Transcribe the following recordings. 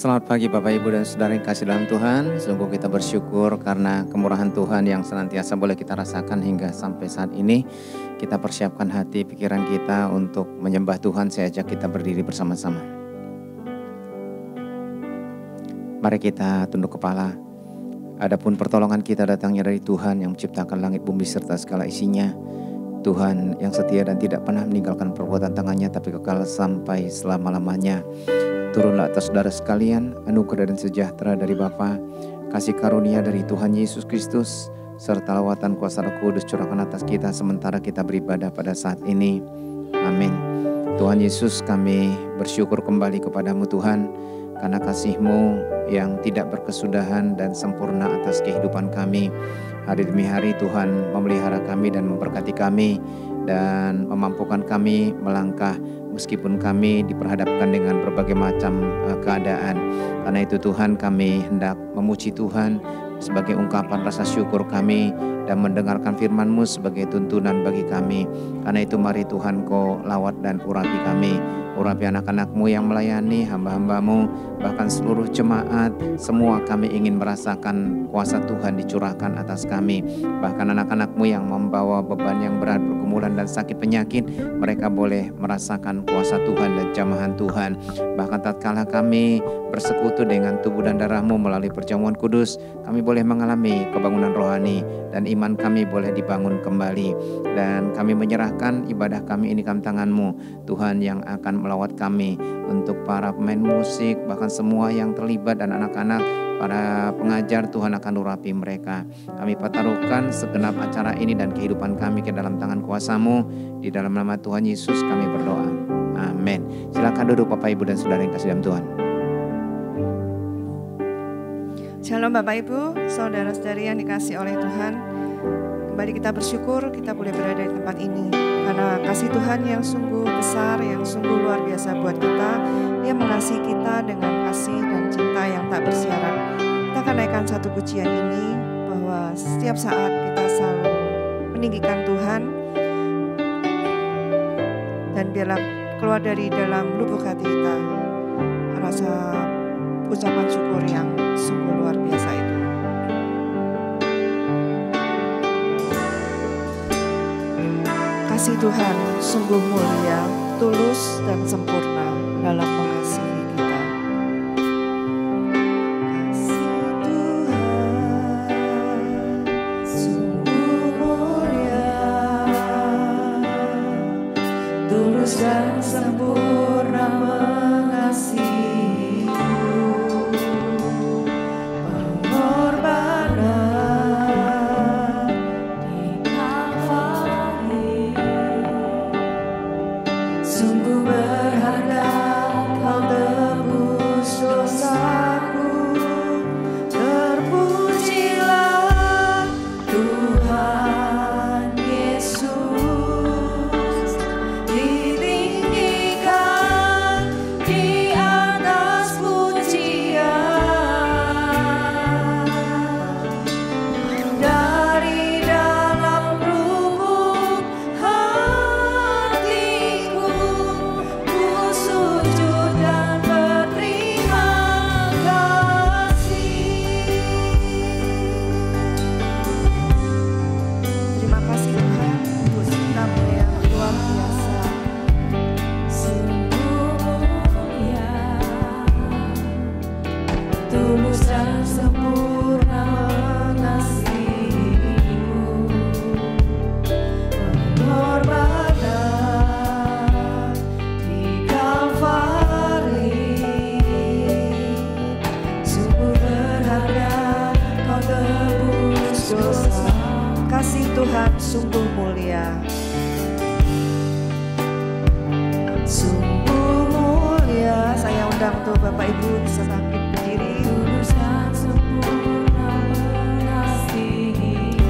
Selamat pagi Bapak Ibu dan Saudara yang kasih dalam Tuhan. Sungguh kita bersyukur karena kemurahan Tuhan yang senantiasa boleh kita rasakan hingga sampai saat ini. Kita persiapkan hati pikiran kita untuk menyembah Tuhan. Saya ajak kita berdiri bersama-sama. Mari kita tunduk kepala. Adapun pertolongan kita datangnya dari Tuhan yang menciptakan langit bumi serta segala isinya. Tuhan yang setia dan tidak pernah meninggalkan perbuatan tangannya tapi kekal sampai selama-lamanya. Turunlah atas saudara sekalian anugerah dan sejahtera dari Bapa, kasih karunia dari Tuhan Yesus Kristus, serta lawatan kuasa Roh Kudus curahkan atas kita sementara kita beribadah pada saat ini. Amin. Tuhan Yesus, kami bersyukur kembali kepadamu Tuhan, karena kasih-Mu yang tidak berkesudahan dan sempurna atas kehidupan kami. Hari demi hari Tuhan memelihara kami dan memberkati kami dan memampukan kami melangkah meskipun kami diperhadapkan dengan berbagai macam keadaan. Karena itu Tuhan, kami hendak memuji Tuhan sebagai ungkapan rasa syukur kami dan mendengarkan firman-Mu sebagai tuntunan bagi kami. Karena itu mari Tuhan Kau lawat dan urapi kami. Urapi anak-anak-Mu yang melayani, hamba-hamba-Mu, bahkan seluruh jemaat. Semua kami ingin merasakan kuasa Tuhan dicurahkan atas kami. Bahkan anak-anak-Mu yang membawa beban yang berat, pergumulan dan sakit penyakit, mereka boleh merasakan kuasa Tuhan dan jamahan Tuhan. Bahkan tatkala kami bersekutu dengan tubuh dan darah-Mu melalui perjamuan kudus, kami boleh mengalami kebangunan rohani dan iman kami boleh dibangun kembali. Dan kami menyerahkan ibadah kami ini ke tangan-Mu, Tuhan, yang akan melawat kami, untuk para pemain musik, bahkan semua yang terlibat dan anak-anak, para pengajar, Tuhan akan urapi mereka. Kami pertaruhkan segenap acara ini dan kehidupan kami ke dalam tangan kuasa-Mu. Di dalam nama Tuhan Yesus kami berdoa. Amin. Silakan duduk Bapak Ibu dan Saudara yang kasih dalam Tuhan. Shalom Bapak Ibu, saudara-saudari yang dikasih oleh Tuhan. Kembali kita bersyukur kita boleh berada di tempat ini. Karena kasih Tuhan yang sungguh besar, yang sungguh luar biasa buat kita. Dia mengasihi kita dengan kasih dan cinta yang tak bersyarat. Kita akan naikkan satu pujian ini, bahwa setiap saat kita selalu meninggikan Tuhan. Dan biarlah keluar dari dalam lubuk hati kita rasa ucapan syukur yang sungguh luar biasa itu. Kasih Tuhan sungguh mulia, tulus dan sempurna dalam mengasihi kita. Kasih Tuhan sungguh mulia, tulus dan sempurna mengasihi.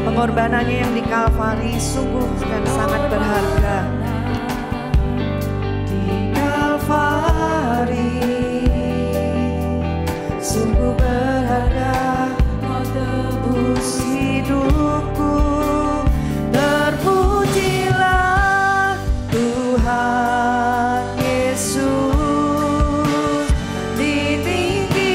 Pengorbanannya yang di Kalvari sungguh dan sangat berharga. Di Kalvari sungguh berharga, Kau tebus hidupku. Terpujilah Tuhan Yesus, ditinggikan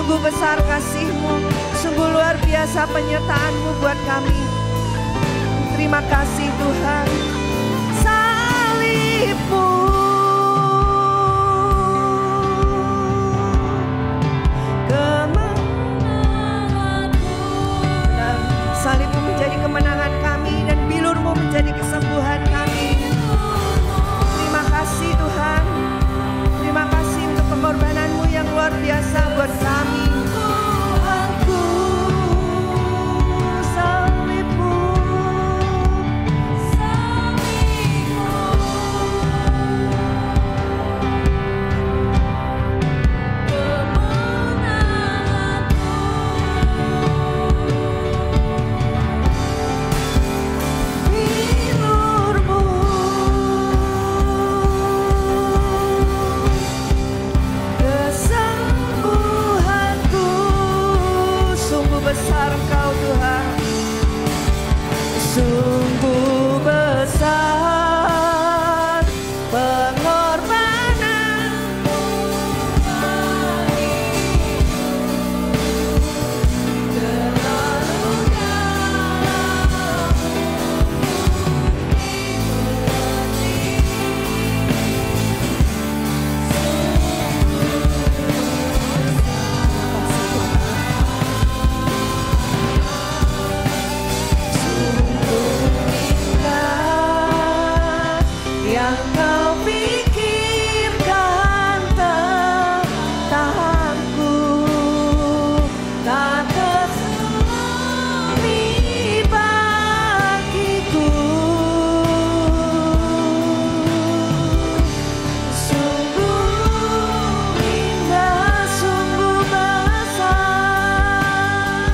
Sungguh besar kasih-Mu, sungguh luar biasa penyertaan-Mu buat kami. Terima kasih Tuhan. Salib-Mu, kemenangan-Mu, salib-Mu menjadi kemenangan kami dan bilur-Mu menjadi kesembuhan kami. Terima kasih Tuhan. Terima kasih untuk pengorbanan-Mu yang luar biasa buat kami. Tuhanku, salib-Mu, salib-Mu, kemenangan-Mu, bilur-Mu, kesembuhanku. Sungguh besar Engkau Tuhan, sungguh besar pengorbanan-Mu bagiku, terlalu yang Kau pikirkan tentangku, tak terselami bagiku. Sungguh indah, sungguh besar,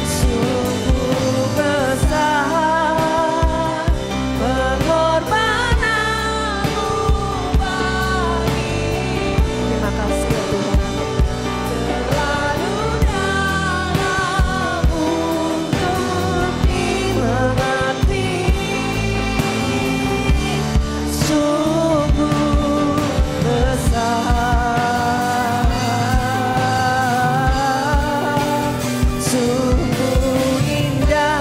sungguh besar pengorbanan-Mu bagiku. Terima kasih ya Tuhan. Terlalu dalam untuk dimengerti, sungguh besar, sungguh indah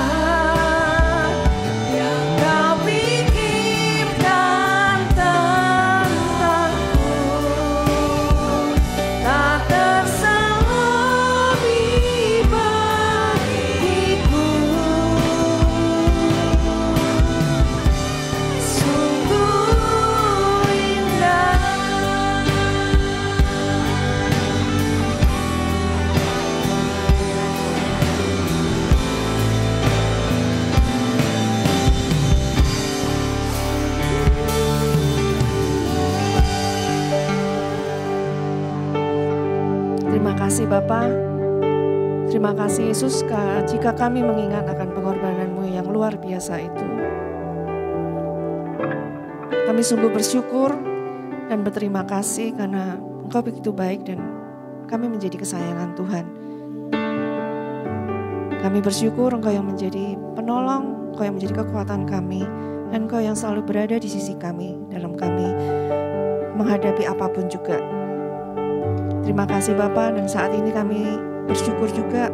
yang Kau pikirkan tentangku, tak terselami bagiku. Sungguh indah. Terima kasih Bapa. Terima kasih Yesus, jika kami mengingat akan pengorbanan-Mu yang luar biasa itu. Kami sungguh bersyukur dan berterima kasih karena Engkau begitu baik dan kami menjadi kesayangan Tuhan. Kami bersyukur Engkau yang menjadi penolong, Engkau yang menjadi kekuatan kami, dan Engkau yang selalu berada di sisi kami, dalam kami menghadapi apapun juga. Terima kasih Bapa, dan saat ini kami bersyukur juga.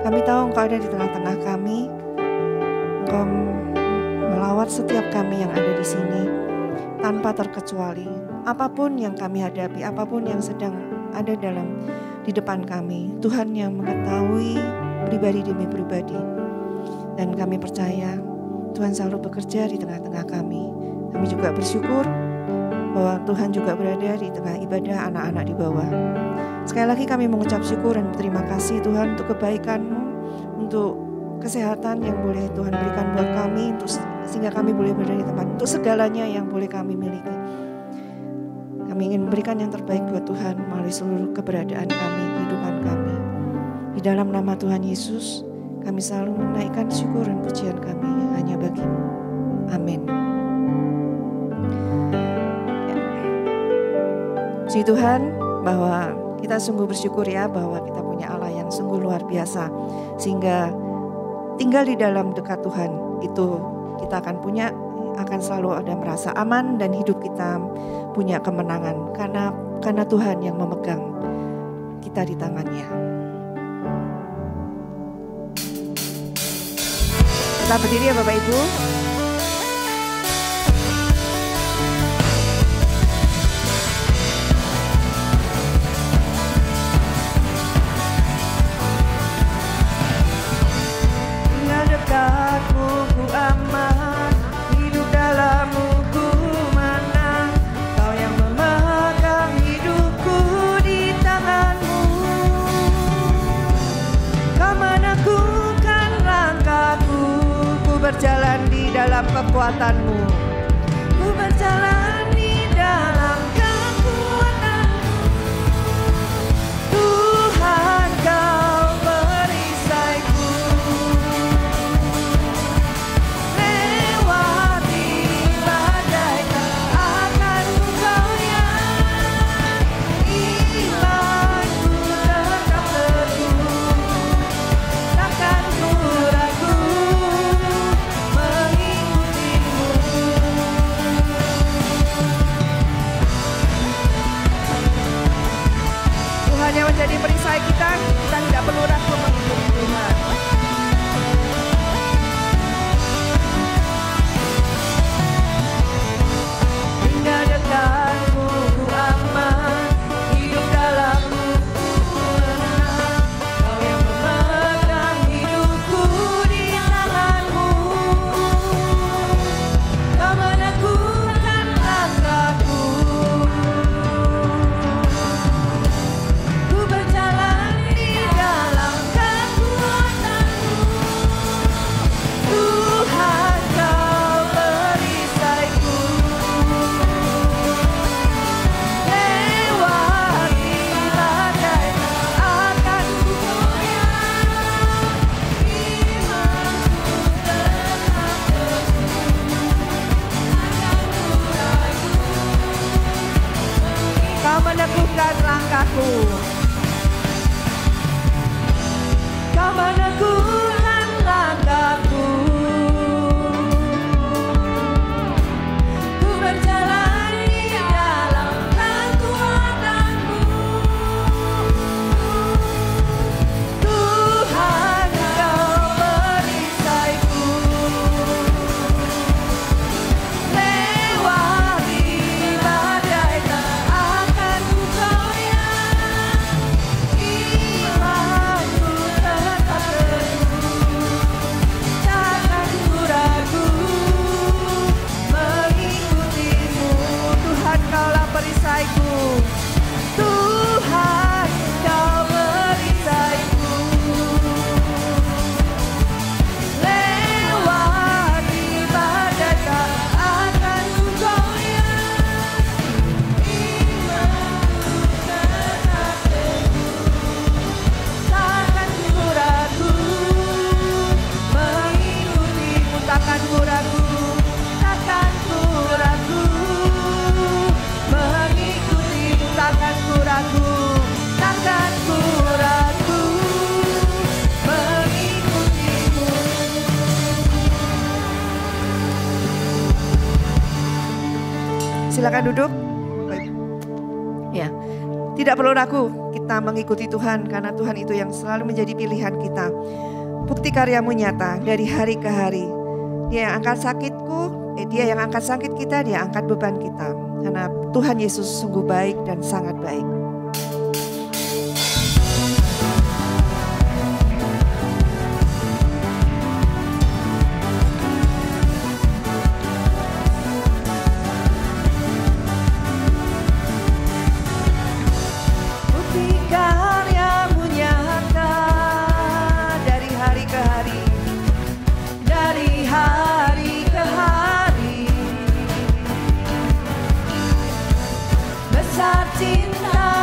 Kami tahu Engkau ada di tengah-tengah kami. Engkau melawat setiap kami yang ada di sini tanpa terkecuali. Apapun yang kami hadapi, apapun yang sedang ada di depan kami, Tuhan yang mengetahui pribadi demi pribadi. Dan kami percaya Tuhan selalu bekerja di tengah-tengah kami. Kami juga bersyukur bahwa Tuhan juga berada di tengah ibadah anak-anak di bawah. Sekali lagi kami mengucap syukur dan berterima kasih Tuhan untuk kebaikan-Mu, untuk kesehatan yang boleh Tuhan berikan buat kami, sehingga kami boleh berada di tempat, untuk segalanya yang boleh kami miliki. Kami ingin memberikan yang terbaik buat Tuhan melalui seluruh keberadaan kami, kehidupan kami. Di dalam nama Tuhan Yesus, kami selalu menaikkan syukur dan pujian kami hanya bagi-Mu. Amin. Puji Tuhan bahwa kita sungguh bersyukur ya bahwa kita punya Allah yang sungguh luar biasa. Sehingga tinggal di dalam dekat Tuhan itu kita akan selalu ada merasa aman dan hidup kita punya kemenangan. Karena Tuhan yang memegang kita di tangannya. Kita berdiri ya Bapak Ibu. Dengan dekatmu ku aman, hidup dalammu ku menang. Kau yang memegang hidupku di tanganmu. Kau meneguhkan langkahku, ku berjalan di dalam kekuatanmu. Ku berjalan di dalam kekuatanmu. Tuhan kau perisaiku. Lewati badai tak akan ku goyah. Imanku tetap teguh, takkan ku ragu mengikutimu. Tuhan yang menjadi perisai kita tidak perlu ragu mengikuti Tuhan. Hingga dekatmu ku aman, hidup dalammu ku menang. Kau yang memegang hidupku di tanganmu. Kau meneguhkan langkahku. Ku berjalan di dalam kekuatanmu. Tuhan kau perisaiku. Lewati badai tak akan ku goyah. Imanku tetap teguh, takkan ku ragu. Kau meneguhkan langkahku. Kau meneguhkan langkahku. Ku berjalan di dalam kekuatanmu. Tuhan kau perisaiku. Lewati badai tak akan ku goyah. Imanku tetap teguh, takkan ku ragu mengikutimu. Tuhan kaulah perisaiku. Tuhan kau perisaiku. Lewati badai tak akan ku goyah. Imanku tetap teguh, takkan ku ragu mengikutimu. Takkan ku ragu, takkan ku ragu mengikutimu. Takkan ku ragu, takkan ku ragu mengikutimu. Silakan duduk. Ya, tidak perlu ragu kita mengikuti Tuhan karena Tuhan itu yang selalu menjadi pilihan kita. Bukti karyamu nyata dari hari ke hari. Dia yang angkat sakitku, dia yang angkat sakit kita, dia angkat beban kita. Karena Tuhan Yesus sungguh baik dan sangat baik. Bukti karyamu nyata dari hari ke hari, dari hari ke hari. Besar cinta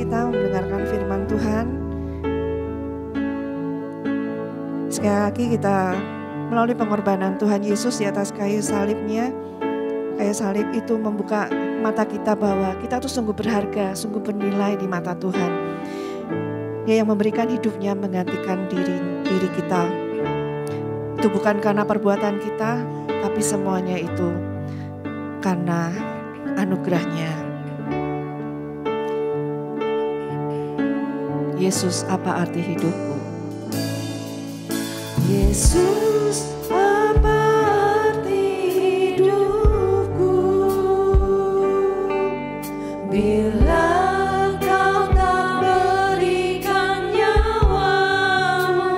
kita mendengarkan firman Tuhan. Sekali lagi kita melalui pengorbanan Tuhan Yesus di atas kayu salibnya. Kayu salib itu membuka mata kita bahwa kita tuh sungguh berharga, sungguh bernilai di mata Tuhan. Dia yang memberikan hidupnya menggantikan diri kita. Itu bukan karena perbuatan kita, tapi semuanya itu karena anugerahnya. Yesus, apa arti hidupku? Yesus, apa arti hidupku? Bila kau tak berikan nyawamu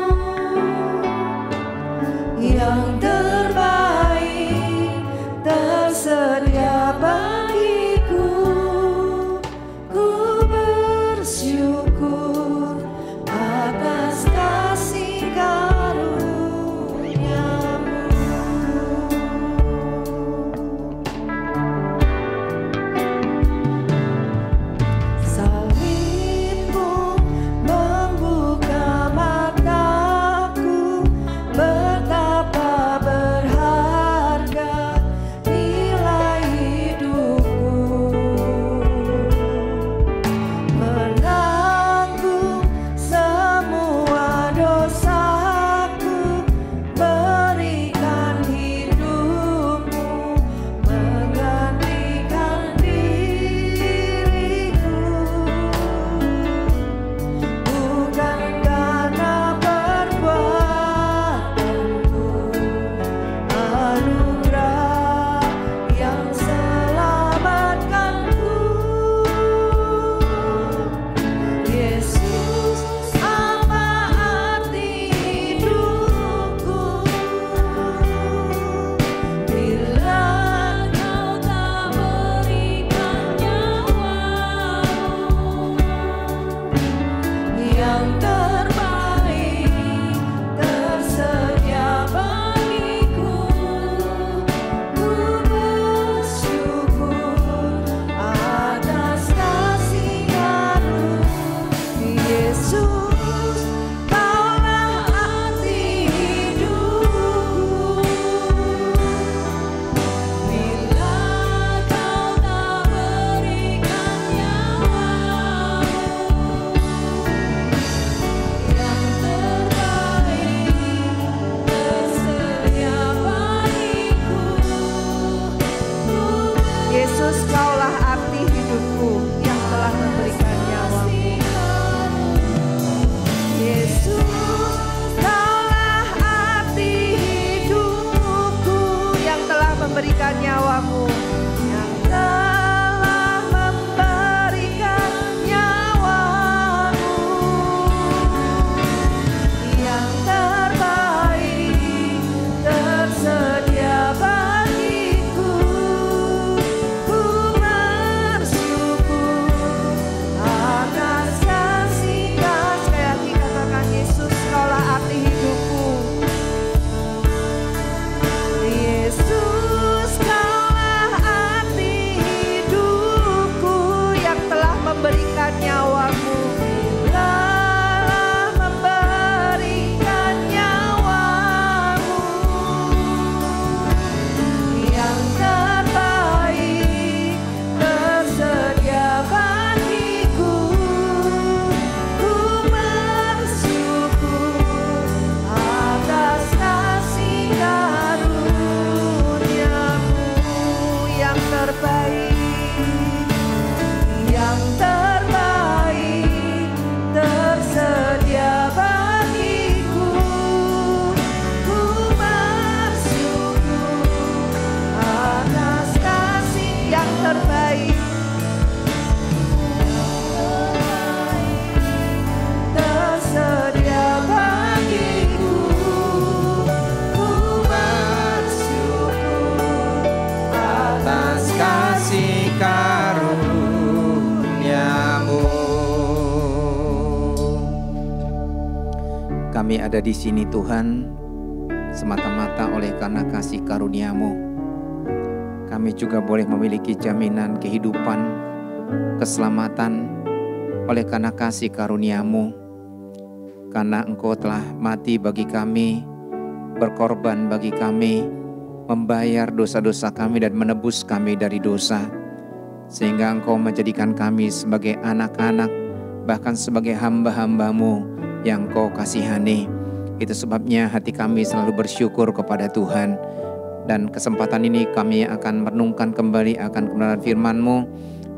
yang terbaik tersedia bagiku, ku bersyukur atas kasih karunia-Mu. Salib-Mu membuka mataku, betapa berharga nilai hidupku. Menanggung semua dosaku, berikan hidupmu menggantikan diriku. Bukan karena perbuatanku, anugerah yang selamatkanku. Yesus, apa arti hidupku? Bila kau tak berikan nyawamu yang terbaik tersedia bagiku, ku bersyukur atas kasih karunia. Yesus, Kaulah arti hidupku. Bila Kau tak berikan nyawamu yang terbaik tersedia bagiku, Yesus, Kaulah arti hidupku yang telah memberikan nyawamu. Yesus, Kaulah arti hidupku yang telah memberikan nyawamu, yang telah memberikan nyawamu, yang terbaik tersedia bagiku, ku bersyukur atas kasih kasih. Sekali lagi katakan, Yesus, Kaulah arti hidupku. Yesus, Kaulah arti hidupku yang telah memberikan nyawamu, telah memberikan nyawamu, yang terbaik tersedia bagiku, ku bersyukur atas kasih karunia-Mu yang terbaik, yang terbaik tersedia bagiku, ku bersyukur atas kasih yang terbaik tersedia bagiku, ku bersyukur atas kasih karunia-Mu. Kami ada di sini Tuhan, semata-mata oleh karena kasih karunia-Mu. Kami juga boleh memiliki jaminan kehidupan, keselamatan oleh karena kasih karunia-Mu, karena Engkau telah mati bagi kami, berkorban bagi kami, membayar dosa-dosa kami dan menebus kami dari dosa, sehingga Engkau menjadikan kami sebagai anak-anak, bahkan sebagai hamba-hamba-Mu yang Engkau kasihani. Itu sebabnya hati kami selalu bersyukur kepada Tuhan. Dan kesempatan ini kami akan merenungkan kembali akan kebenaran firman-Mu.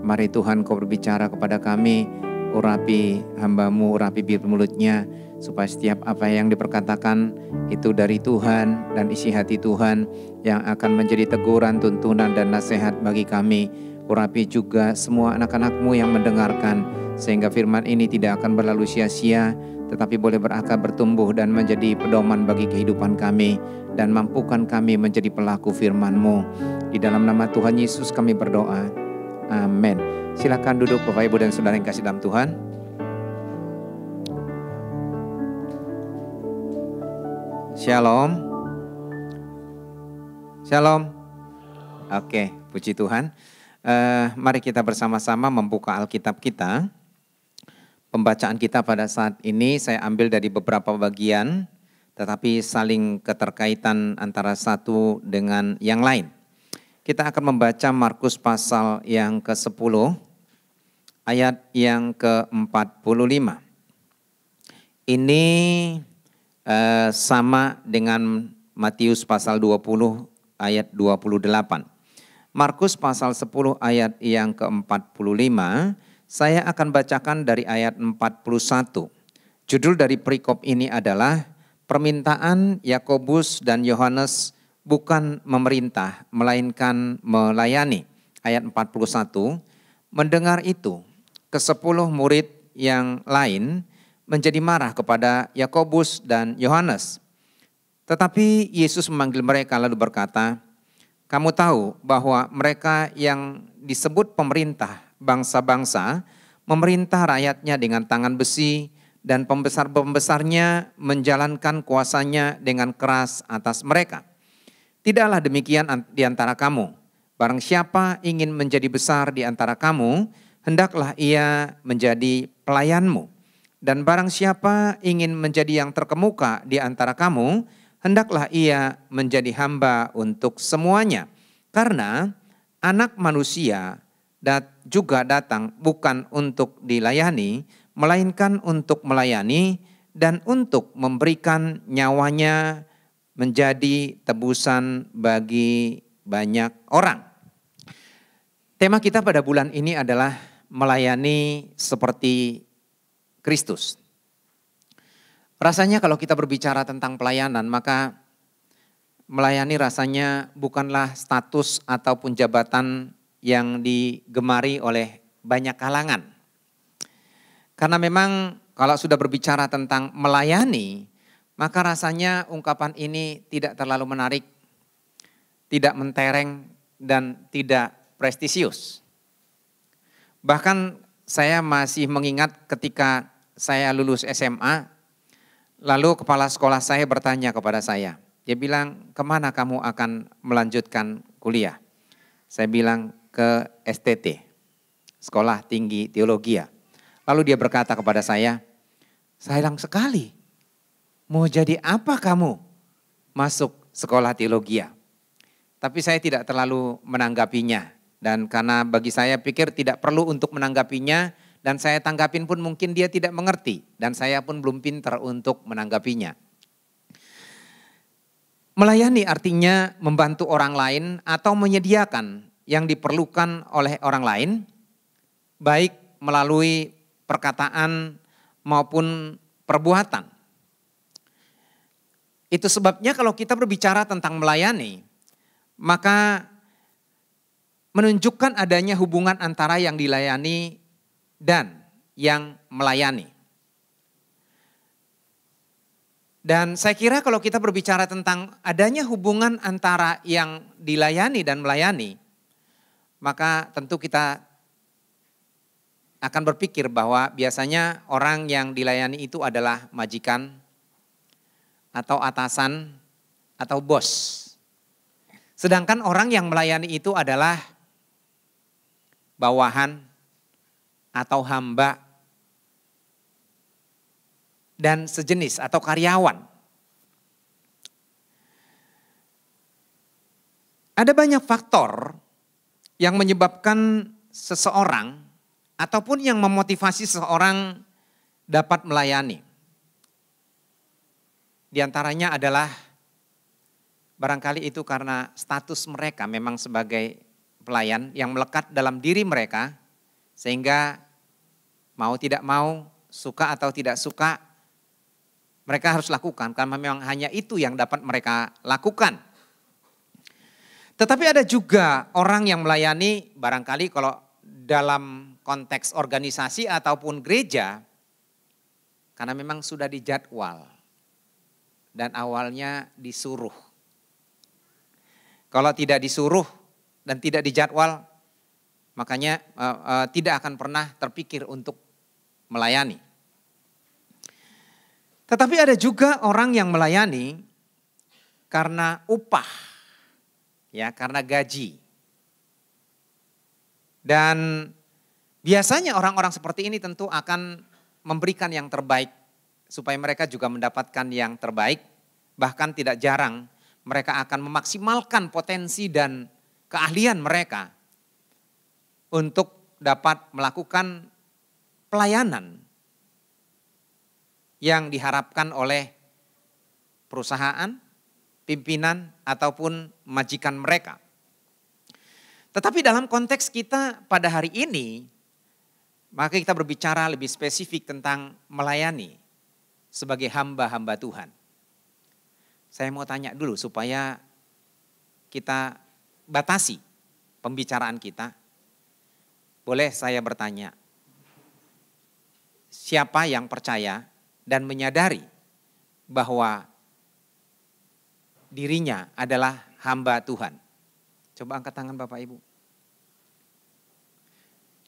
Mari Tuhan Kau berbicara kepada kami, urapi hamba-Mu, urapi bibir mulutnya, supaya setiap apa yang diperkatakan itu dari Tuhan dan isi hati Tuhan yang akan menjadi teguran, tuntunan dan nasihat bagi kami. Urapi juga semua anak-anak-Mu yang mendengarkan, sehingga firman ini tidak akan berlalu sia-sia, tetapi boleh berakar, bertumbuh dan menjadi pedoman bagi kehidupan kami, dan mampukan kami menjadi pelaku firman-Mu. Di dalam nama Tuhan Yesus kami berdoa. Amin. Silakan duduk Bapak Ibu dan Saudara yang kasih dalam Tuhan. Shalom. Shalom. Oke, puji Tuhan. Mari kita bersama-sama membuka Alkitab kita. Pembacaan kita pada saat ini saya ambil dari beberapa bagian, tetapi saling keterkaitan antara satu dengan yang lain. Kita akan membaca Markus pasal yang ke-10, ayat yang ke-45. Ini sama dengan Matius pasal 20 ayat 28. Markus pasal 10 ayat yang ke-45, saya akan bacakan dari ayat 41. Judul dari perikop ini adalah permintaan Yakobus dan Yohanes bukan memerintah, melainkan melayani. Ayat 41, mendengar itu, ke-10 murid yang lain menjadi marah kepada Yakobus dan Yohanes. Tetapi Yesus memanggil mereka lalu berkata, kamu tahu bahwa mereka yang disebut pemerintah bangsa-bangsa memerintah rakyatnya dengan tangan besi, dan pembesar-pembesarnya menjalankan kuasanya dengan keras atas mereka. Tidaklah demikian di antara kamu. Barang siapa ingin menjadi besar di antara kamu, hendaklah ia menjadi pelayanmu. Dan barang siapa ingin menjadi yang terkemuka di antara kamu, hendaklah ia menjadi hamba untuk semuanya. Karena Anak Manusia juga datang bukan untuk dilayani, melainkan untuk melayani dan untuk memberikan nyawanya menjadi tebusan bagi banyak orang. Tema kita pada bulan ini adalah melayani seperti Kristus. Rasanya kalau kita berbicara tentang pelayanan, maka melayani rasanya bukanlah status ataupun jabatan yang digemari oleh banyak kalangan. Karena memang kalau sudah berbicara tentang melayani, maka rasanya ungkapan ini tidak terlalu menarik, tidak mentereng, dan tidak prestisius. Bahkan saya masih mengingat ketika saya lulus SMA, lalu kepala sekolah saya bertanya kepada saya. Dia bilang, kemana kamu akan melanjutkan kuliah? Saya bilang, ke STT, Sekolah Tinggi Teologi. Lalu dia berkata kepada saya, sayang sekali, mau jadi apa kamu masuk sekolah teologi? Tapi saya tidak terlalu menanggapinya. Dan karena bagi saya pikir tidak perlu untuk menanggapinya, dan saya tanggapin pun mungkin dia tidak mengerti. Dan saya pun belum pintar untuk menanggapinya. Melayani artinya membantu orang lain atau menyediakan yang diperlukan oleh orang lain, baik melalui perkataan maupun perbuatan. Itu sebabnya kalau kita berbicara tentang melayani, maka menunjukkan adanya hubungan antara yang dilayani dan yang melayani. Dan saya kira kalau kita berbicara tentang adanya hubungan antara yang dilayani dan melayani, maka tentu kita akan berpikir bahwa biasanya orang yang dilayani itu adalah majikan atau atasan atau bos. Sedangkan orang yang melayani itu adalah bawahan atau hamba dan sejenis atau karyawan. Ada banyak faktor yang menyebabkan seseorang ataupun yang memotivasi seseorang dapat melayani. Di antaranya adalah barangkali itu karena status mereka memang sebagai pelayan yang melekat dalam diri mereka, sehingga mau tidak mau, suka atau tidak suka, mereka harus lakukan karena memang hanya itu yang dapat mereka lakukan. Tetapi ada juga orang yang melayani barangkali kalau dalam konteks organisasi ataupun gereja, karena memang sudah dijadwal dan awalnya disuruh. Kalau tidak disuruh dan tidak dijadwal, makanya tidak akan pernah terpikir untuk melayani. Tetapi ada juga orang yang melayani karena upah, ya, karena gaji. Dan biasanya orang-orang seperti ini tentu akan memberikan yang terbaik supaya mereka juga mendapatkan yang terbaik. Bahkan tidak jarang mereka akan memaksimalkan potensi dan keahlian mereka untuk dapat melakukan pelayanan yang diharapkan oleh perusahaan, pimpinan, ataupun majikan mereka. Tetapi dalam konteks kita pada hari ini, maka kita berbicara lebih spesifik tentang melayani sebagai hamba-hamba Tuhan. Saya mau tanya dulu supaya kita batasi pembicaraan kita. Boleh saya bertanya, siapa yang percaya dan menyadari bahwa dirinya adalah hamba Tuhan? Coba angkat tangan Bapak Ibu.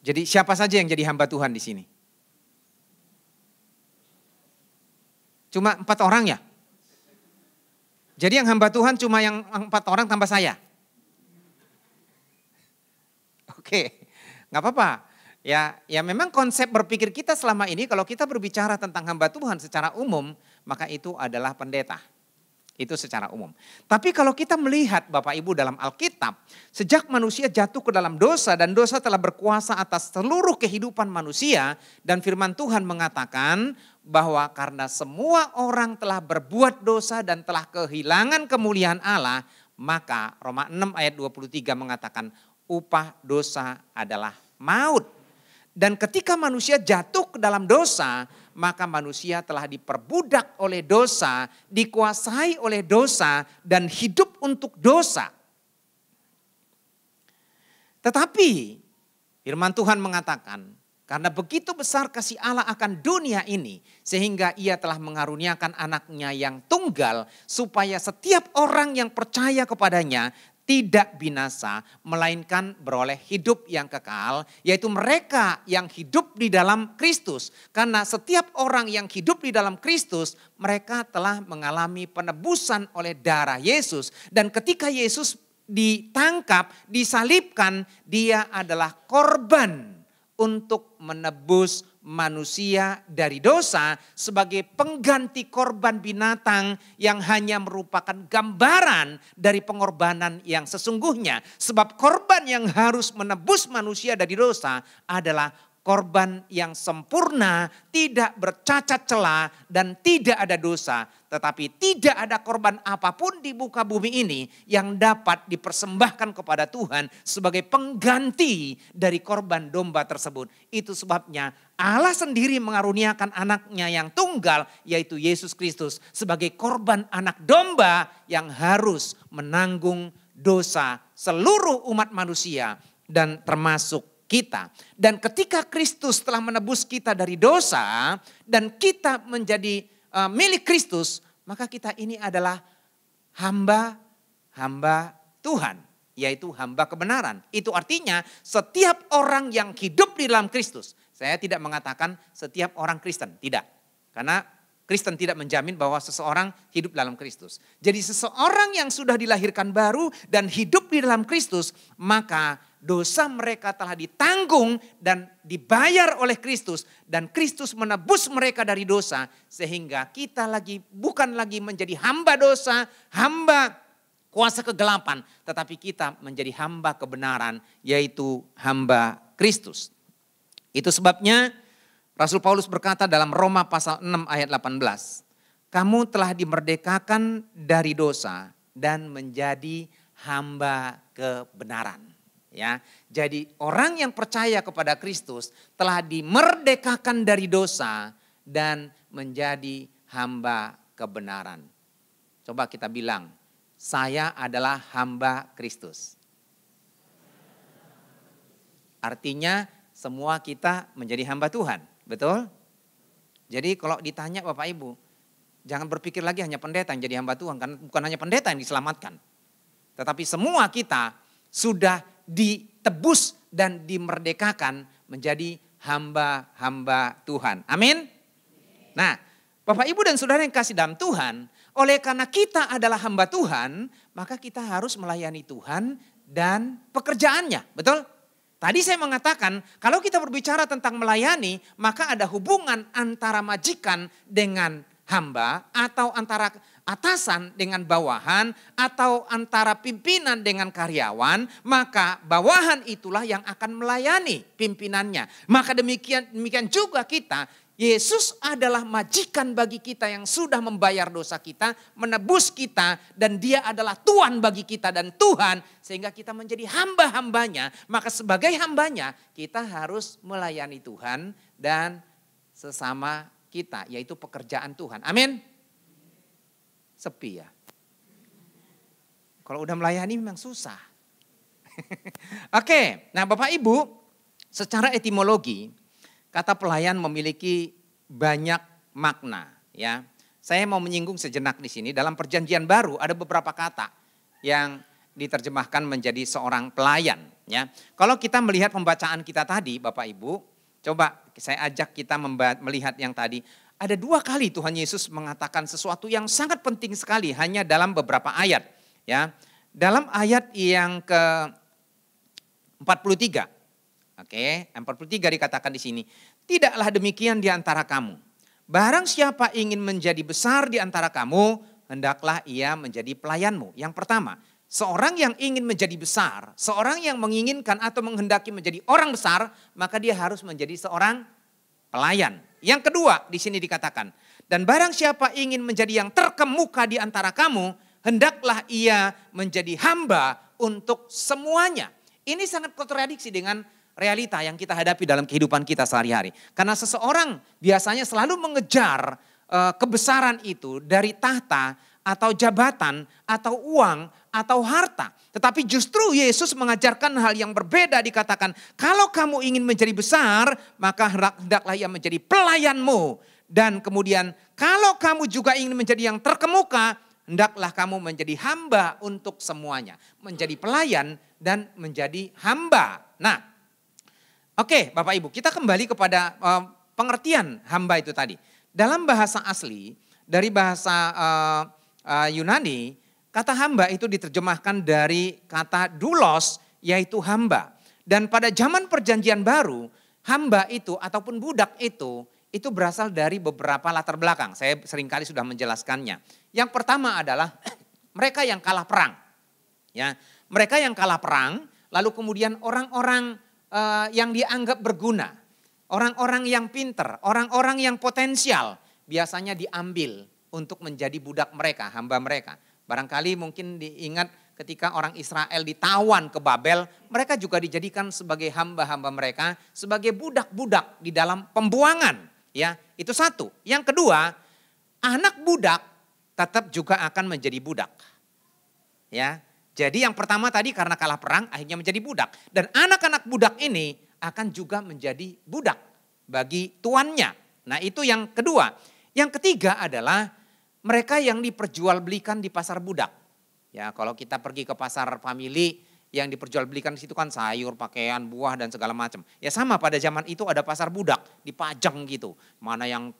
Jadi siapa saja yang jadi hamba Tuhan di sini? Cuma 4 orang ya? Jadi yang hamba Tuhan cuma yang 4 orang tambah saya? Oke, gak apa-apa. Ya memang konsep berpikir kita selama ini kalau kita berbicara tentang hamba Tuhan secara umum, maka itu adalah pendeta. Itu secara umum. Tapi kalau kita melihat Bapak Ibu dalam Alkitab, sejak manusia jatuh ke dalam dosa dan dosa telah berkuasa atas seluruh kehidupan manusia, dan firman Tuhan mengatakan bahwa karena semua orang telah berbuat dosa dan telah kehilangan kemuliaan Allah, maka Roma 6 ayat 23 mengatakan upah dosa adalah maut. Dan ketika manusia jatuh ke dalam dosa, maka manusia telah diperbudak oleh dosa, dikuasai oleh dosa, dan hidup untuk dosa. Tetapi firman Tuhan mengatakan, karena begitu besar kasih Allah akan dunia ini, sehingga ia telah mengaruniakan anaknya yang tunggal, supaya setiap orang yang percaya kepadanya tidak binasa, melainkan beroleh hidup yang kekal, yaitu mereka yang hidup di dalam Kristus. Karena setiap orang yang hidup di dalam Kristus, mereka telah mengalami penebusan oleh darah Yesus. Dan ketika Yesus ditangkap, disalibkan, dia adalah korban untuk menebus manusia dari dosa sebagai pengganti korban binatang yang hanya merupakan gambaran dari pengorbanan yang sesungguhnya. Sebab korban yang harus menebus manusia dari dosa adalah korban yang sempurna, tidak bercacat celah dan tidak ada dosa. Tetapi tidak ada korban apapun di muka bumi ini yang dapat dipersembahkan kepada Tuhan sebagai pengganti dari korban domba tersebut. Itu sebabnya Allah sendiri mengaruniakan anaknya yang tunggal, yaitu Yesus Kristus, sebagai korban anak domba yang harus menanggung dosa seluruh umat manusia dan termasuk kita. Dan ketika Kristus telah menebus kita dari dosa dan kita menjadi milik Kristus, maka kita ini adalah hamba Tuhan, yaitu hamba kebenaran. Itu artinya setiap orang yang hidup di dalam Kristus. Saya tidak mengatakan setiap orang Kristen, tidak. Karena Kristen tidak menjamin bahwa seseorang hidup dalam Kristus. Jadi seseorang yang sudah dilahirkan baru dan hidup di dalam Kristus, maka dosa mereka telah ditanggung dan dibayar oleh Kristus. Dan Kristus menebus mereka dari dosa. Sehingga kita bukan lagi menjadi hamba dosa, hamba kuasa kegelapan. Tetapi kita menjadi hamba kebenaran, yaitu hamba Kristus. Itu sebabnya Rasul Paulus berkata dalam Roma pasal 6 ayat 18. Kamu telah dimerdekakan dari dosa dan menjadi hamba kebenaran. Ya, jadi orang yang percaya kepada Kristus telah dimerdekakan dari dosa dan menjadi hamba kebenaran. Coba kita bilang, saya adalah hamba Kristus. Artinya semua kita menjadi hamba Tuhan, betul? Jadi kalau ditanya Bapak Ibu, jangan berpikir lagi hanya pendeta yang jadi hamba Tuhan, karena bukan hanya pendeta yang diselamatkan. Tetapi semua kita sudah ditebus dan dimerdekakan menjadi hamba-hamba Tuhan. Amin. Nah, Bapak Ibu dan Saudara yang kasih dalam Tuhan, oleh karena kita adalah hamba Tuhan, maka kita harus melayani Tuhan dan pekerjaannya. Betul? Tadi saya mengatakan kalau kita berbicara tentang melayani, maka ada hubungan antara majikan dengan hamba, atau antara atasan dengan bawahan, atau antara pimpinan dengan karyawan, maka bawahan itulah yang akan melayani pimpinannya. Maka demikian juga kita, Yesus adalah majikan bagi kita yang sudah membayar dosa kita, menebus kita, dan dia adalah Tuhan bagi kita dan Tuhan, sehingga kita menjadi hamba-hambanya. Maka sebagai hambanya kita harus melayani Tuhan dan sesama kita, yaitu pekerjaan Tuhan. Amin. Sepi ya. Kalau udah melayani memang susah. Oke, nah Bapak Ibu, secara etimologi kata pelayan memiliki banyak makna, ya. Saya mau menyinggung sejenak di sini. Dalam Perjanjian Baru ada beberapa kata yang diterjemahkan menjadi seorang pelayan, ya. Kalau kita melihat pembacaan kita tadi, Bapak Ibu, coba saya ajak kita melihat yang tadi. Ada 2 kali Tuhan Yesus mengatakan sesuatu yang sangat penting sekali hanya dalam beberapa ayat. Ya, dalam ayat yang ke-43. Oke, 43 dikatakan di sini. Tidaklah demikian di antara kamu. Barang siapa ingin menjadi besar di antara kamu, hendaklah ia menjadi pelayanmu. Yang pertama, seorang yang ingin menjadi besar, seorang yang menginginkan atau menghendaki menjadi orang besar, maka dia harus menjadi seorang pelayan. Yang kedua di sini dikatakan, dan barang siapa ingin menjadi yang terkemuka di antara kamu, hendaklah ia menjadi hamba untuk semuanya. Ini sangat kontradiksi dengan realita yang kita hadapi dalam kehidupan kita sehari-hari. Karena seseorang biasanya selalu mengejar kebesaran itu dari tahta atau jabatan atau uang atau harta. Tetapi justru Yesus mengajarkan hal yang berbeda, dikatakan kalau kamu ingin menjadi besar maka hendaklah ia menjadi pelayanmu. Dan kemudian kalau kamu juga ingin menjadi yang terkemuka, hendaklah kamu menjadi hamba untuk semuanya. Menjadi pelayan dan menjadi hamba. Nah, oke Bapak Ibu, kita kembali kepada pengertian hamba itu tadi. Dalam bahasa asli, dari bahasa Yunani, kata hamba itu diterjemahkan dari kata doulos, yaitu hamba. Dan pada zaman Perjanjian Baru, hamba itu ataupun budak itu berasal dari beberapa latar belakang. Saya seringkali sudah menjelaskannya. Yang pertama adalah mereka yang kalah perang. Ya, mereka yang kalah perang, lalu kemudian orang-orang yang dianggap berguna, orang-orang yang pinter, orang-orang yang potensial, biasanya diambil untuk menjadi budak mereka, hamba mereka. Barangkali mungkin diingat ketika orang Israel ditawan ke Babel, mereka juga dijadikan sebagai hamba-hamba mereka, sebagai budak-budak di dalam pembuangan. Ya, itu satu. Yang kedua, anak budak tetap juga akan menjadi budak. Ya, jadi yang pertama tadi karena kalah perang akhirnya menjadi budak. Dan anak-anak budak ini akan juga menjadi budak bagi tuannya. Nah itu yang kedua. Yang ketiga adalah mereka yang diperjualbelikan di pasar budak. Ya, kalau kita pergi ke pasar famili Yang diperjualbelikan di situ kan sayur, pakaian, buah dan segala macam. Ya sama pada zaman itu ada pasar budak, dipajang gitu. Mana yang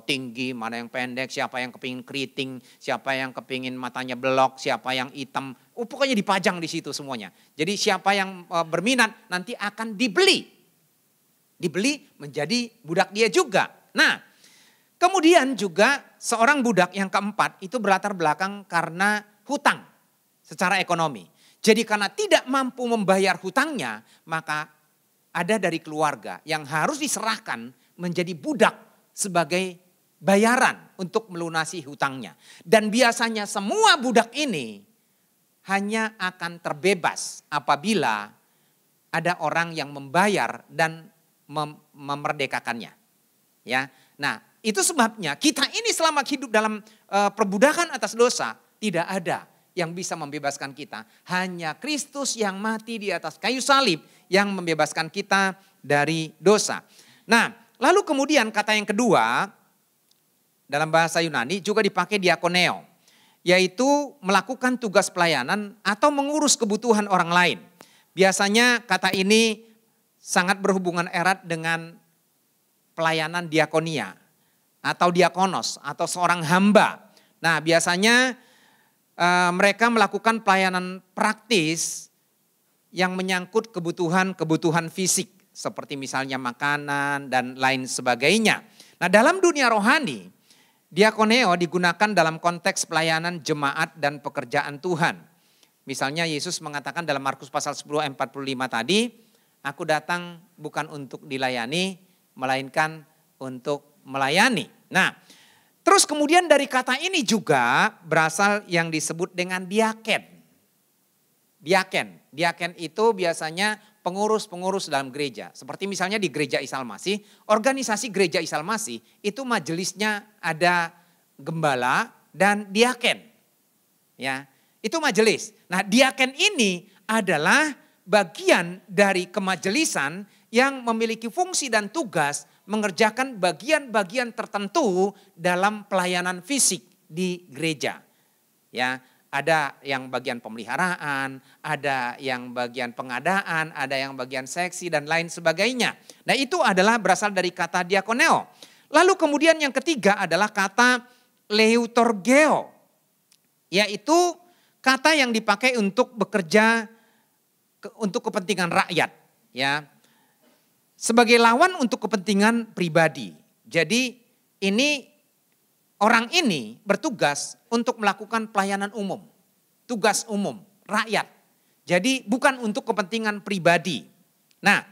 tinggi, mana yang pendek, siapa yang kepingin keriting, siapa yang kepingin matanya belok, siapa yang hitam. Pokoknya dipajang di situ semuanya. Jadi siapa yang berminat nanti akan dibeli. Dibeli menjadi budak dia juga. Nah, kemudian juga seorang budak yang keempat itu berlatar belakang karena hutang secara ekonomi. Jadi karena tidak mampu membayar hutangnya, maka ada dari keluarga yang harus diserahkan menjadi budak sebagai bayaran untuk melunasi hutangnya. Dan biasanya semua budak ini hanya akan terbebas apabila ada orang yang membayar dan memerdekakannya. Ya, nah itu sebabnya kita ini selama hidup dalam perbudakan atas dosa tidak ada yang bisa membebaskan kita. Hanya Kristus yang mati di atas kayu salib yang membebaskan kita dari dosa. Nah, lalu kemudian kata yang kedua dalam bahasa Yunani juga dipakai diakoneo, yaitu melakukan tugas pelayanan atau mengurus kebutuhan orang lain. Biasanya kata ini sangat berhubungan erat dengan pelayanan diakonia atau diakonos atau seorang hamba. Nah, biasanya mereka melakukan pelayanan praktis yang menyangkut kebutuhan fisik. Seperti misalnya makanan dan lain sebagainya. Nah, dalam dunia rohani, diakoneo digunakan dalam konteks pelayanan jemaat dan pekerjaan Tuhan. Misalnya Yesus mengatakan dalam Markus pasal 10 ayat 45 tadi, aku datang bukan untuk dilayani, melainkan untuk melayani. Nah, terus kemudian dari kata ini juga berasal yang disebut dengan diaken. Diaken itu biasanya pengurus-pengurus dalam gereja. Seperti misalnya di gereja Isa Al-Masih, organisasi gereja Isa Al-Masih itu majelisnya ada gembala dan diaken. Ya, itu majelis. Nah, diaken ini adalah bagian dari kemajelisan yang memiliki fungsi dan tugas mengerjakan bagian-bagian tertentu dalam pelayanan fisik di gereja. Ya, ada yang bagian pemeliharaan, ada yang bagian pengadaan, ada yang bagian seksi dan lain sebagainya. Nah, itu adalah berasal dari kata diakoneo. Lalu kemudian yang ketiga adalah kata leutorgeo, yaitu kata yang dipakai untuk bekerja untuk kepentingan rakyat, ya. Sebagai lawan untuk kepentingan pribadi. Jadi orang ini bertugas untuk melakukan pelayanan umum, tugas umum, rakyat. Jadi bukan untuk kepentingan pribadi. Nah,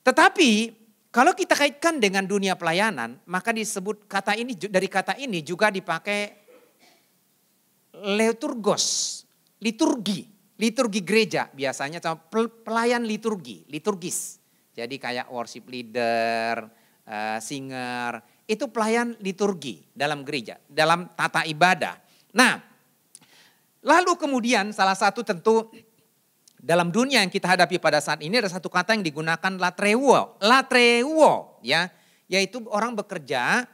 tetapi kalau kita kaitkan dengan dunia pelayanan, maka disebut dari kata ini juga dipakai liturgos, liturgi gereja biasanya pelayan liturgis. Jadi kayak worship leader, singer, itu pelayan liturgi dalam gereja, dalam tata ibadah. Nah, lalu kemudian salah satu tentu dalam dunia yang kita hadapi pada saat ini ada satu kata yang digunakan latreuo, ya, yaitu orang bekerja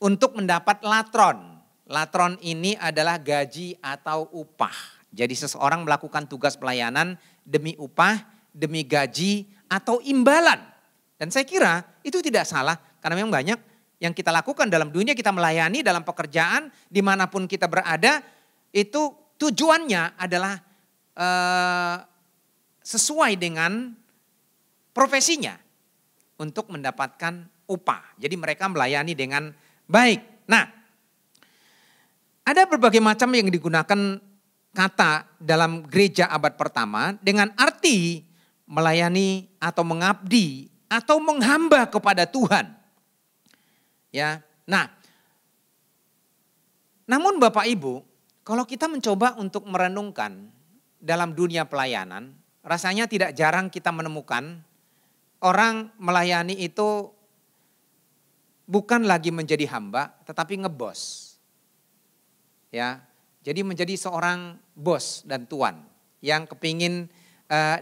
untuk mendapat latron. Latron ini adalah gaji atau upah. Jadi seseorang melakukan tugas pelayanan demi upah, demi gaji atau imbalan. Dan saya kira itu tidak salah karena memang banyak yang kita lakukan dalam dunia, kita melayani dalam pekerjaan dimanapun kita berada, itu tujuannya adalah sesuai dengan profesinya untuk mendapatkan upah. Jadi mereka melayani dengan baik. Nah, ada berbagai macam yang digunakan kata dalam gereja abad pertama dengan arti melayani atau mengabdi atau menghamba kepada Tuhan. Ya. Nah, namun Bapak Ibu, kalau kita mencoba untuk merenungkan dalam dunia pelayanan, rasanya tidak jarang kita menemukan orang melayani itu bukan lagi menjadi hamba, tetapi ngebos. Ya, jadi menjadi seorang bos dan tuan yang kepingin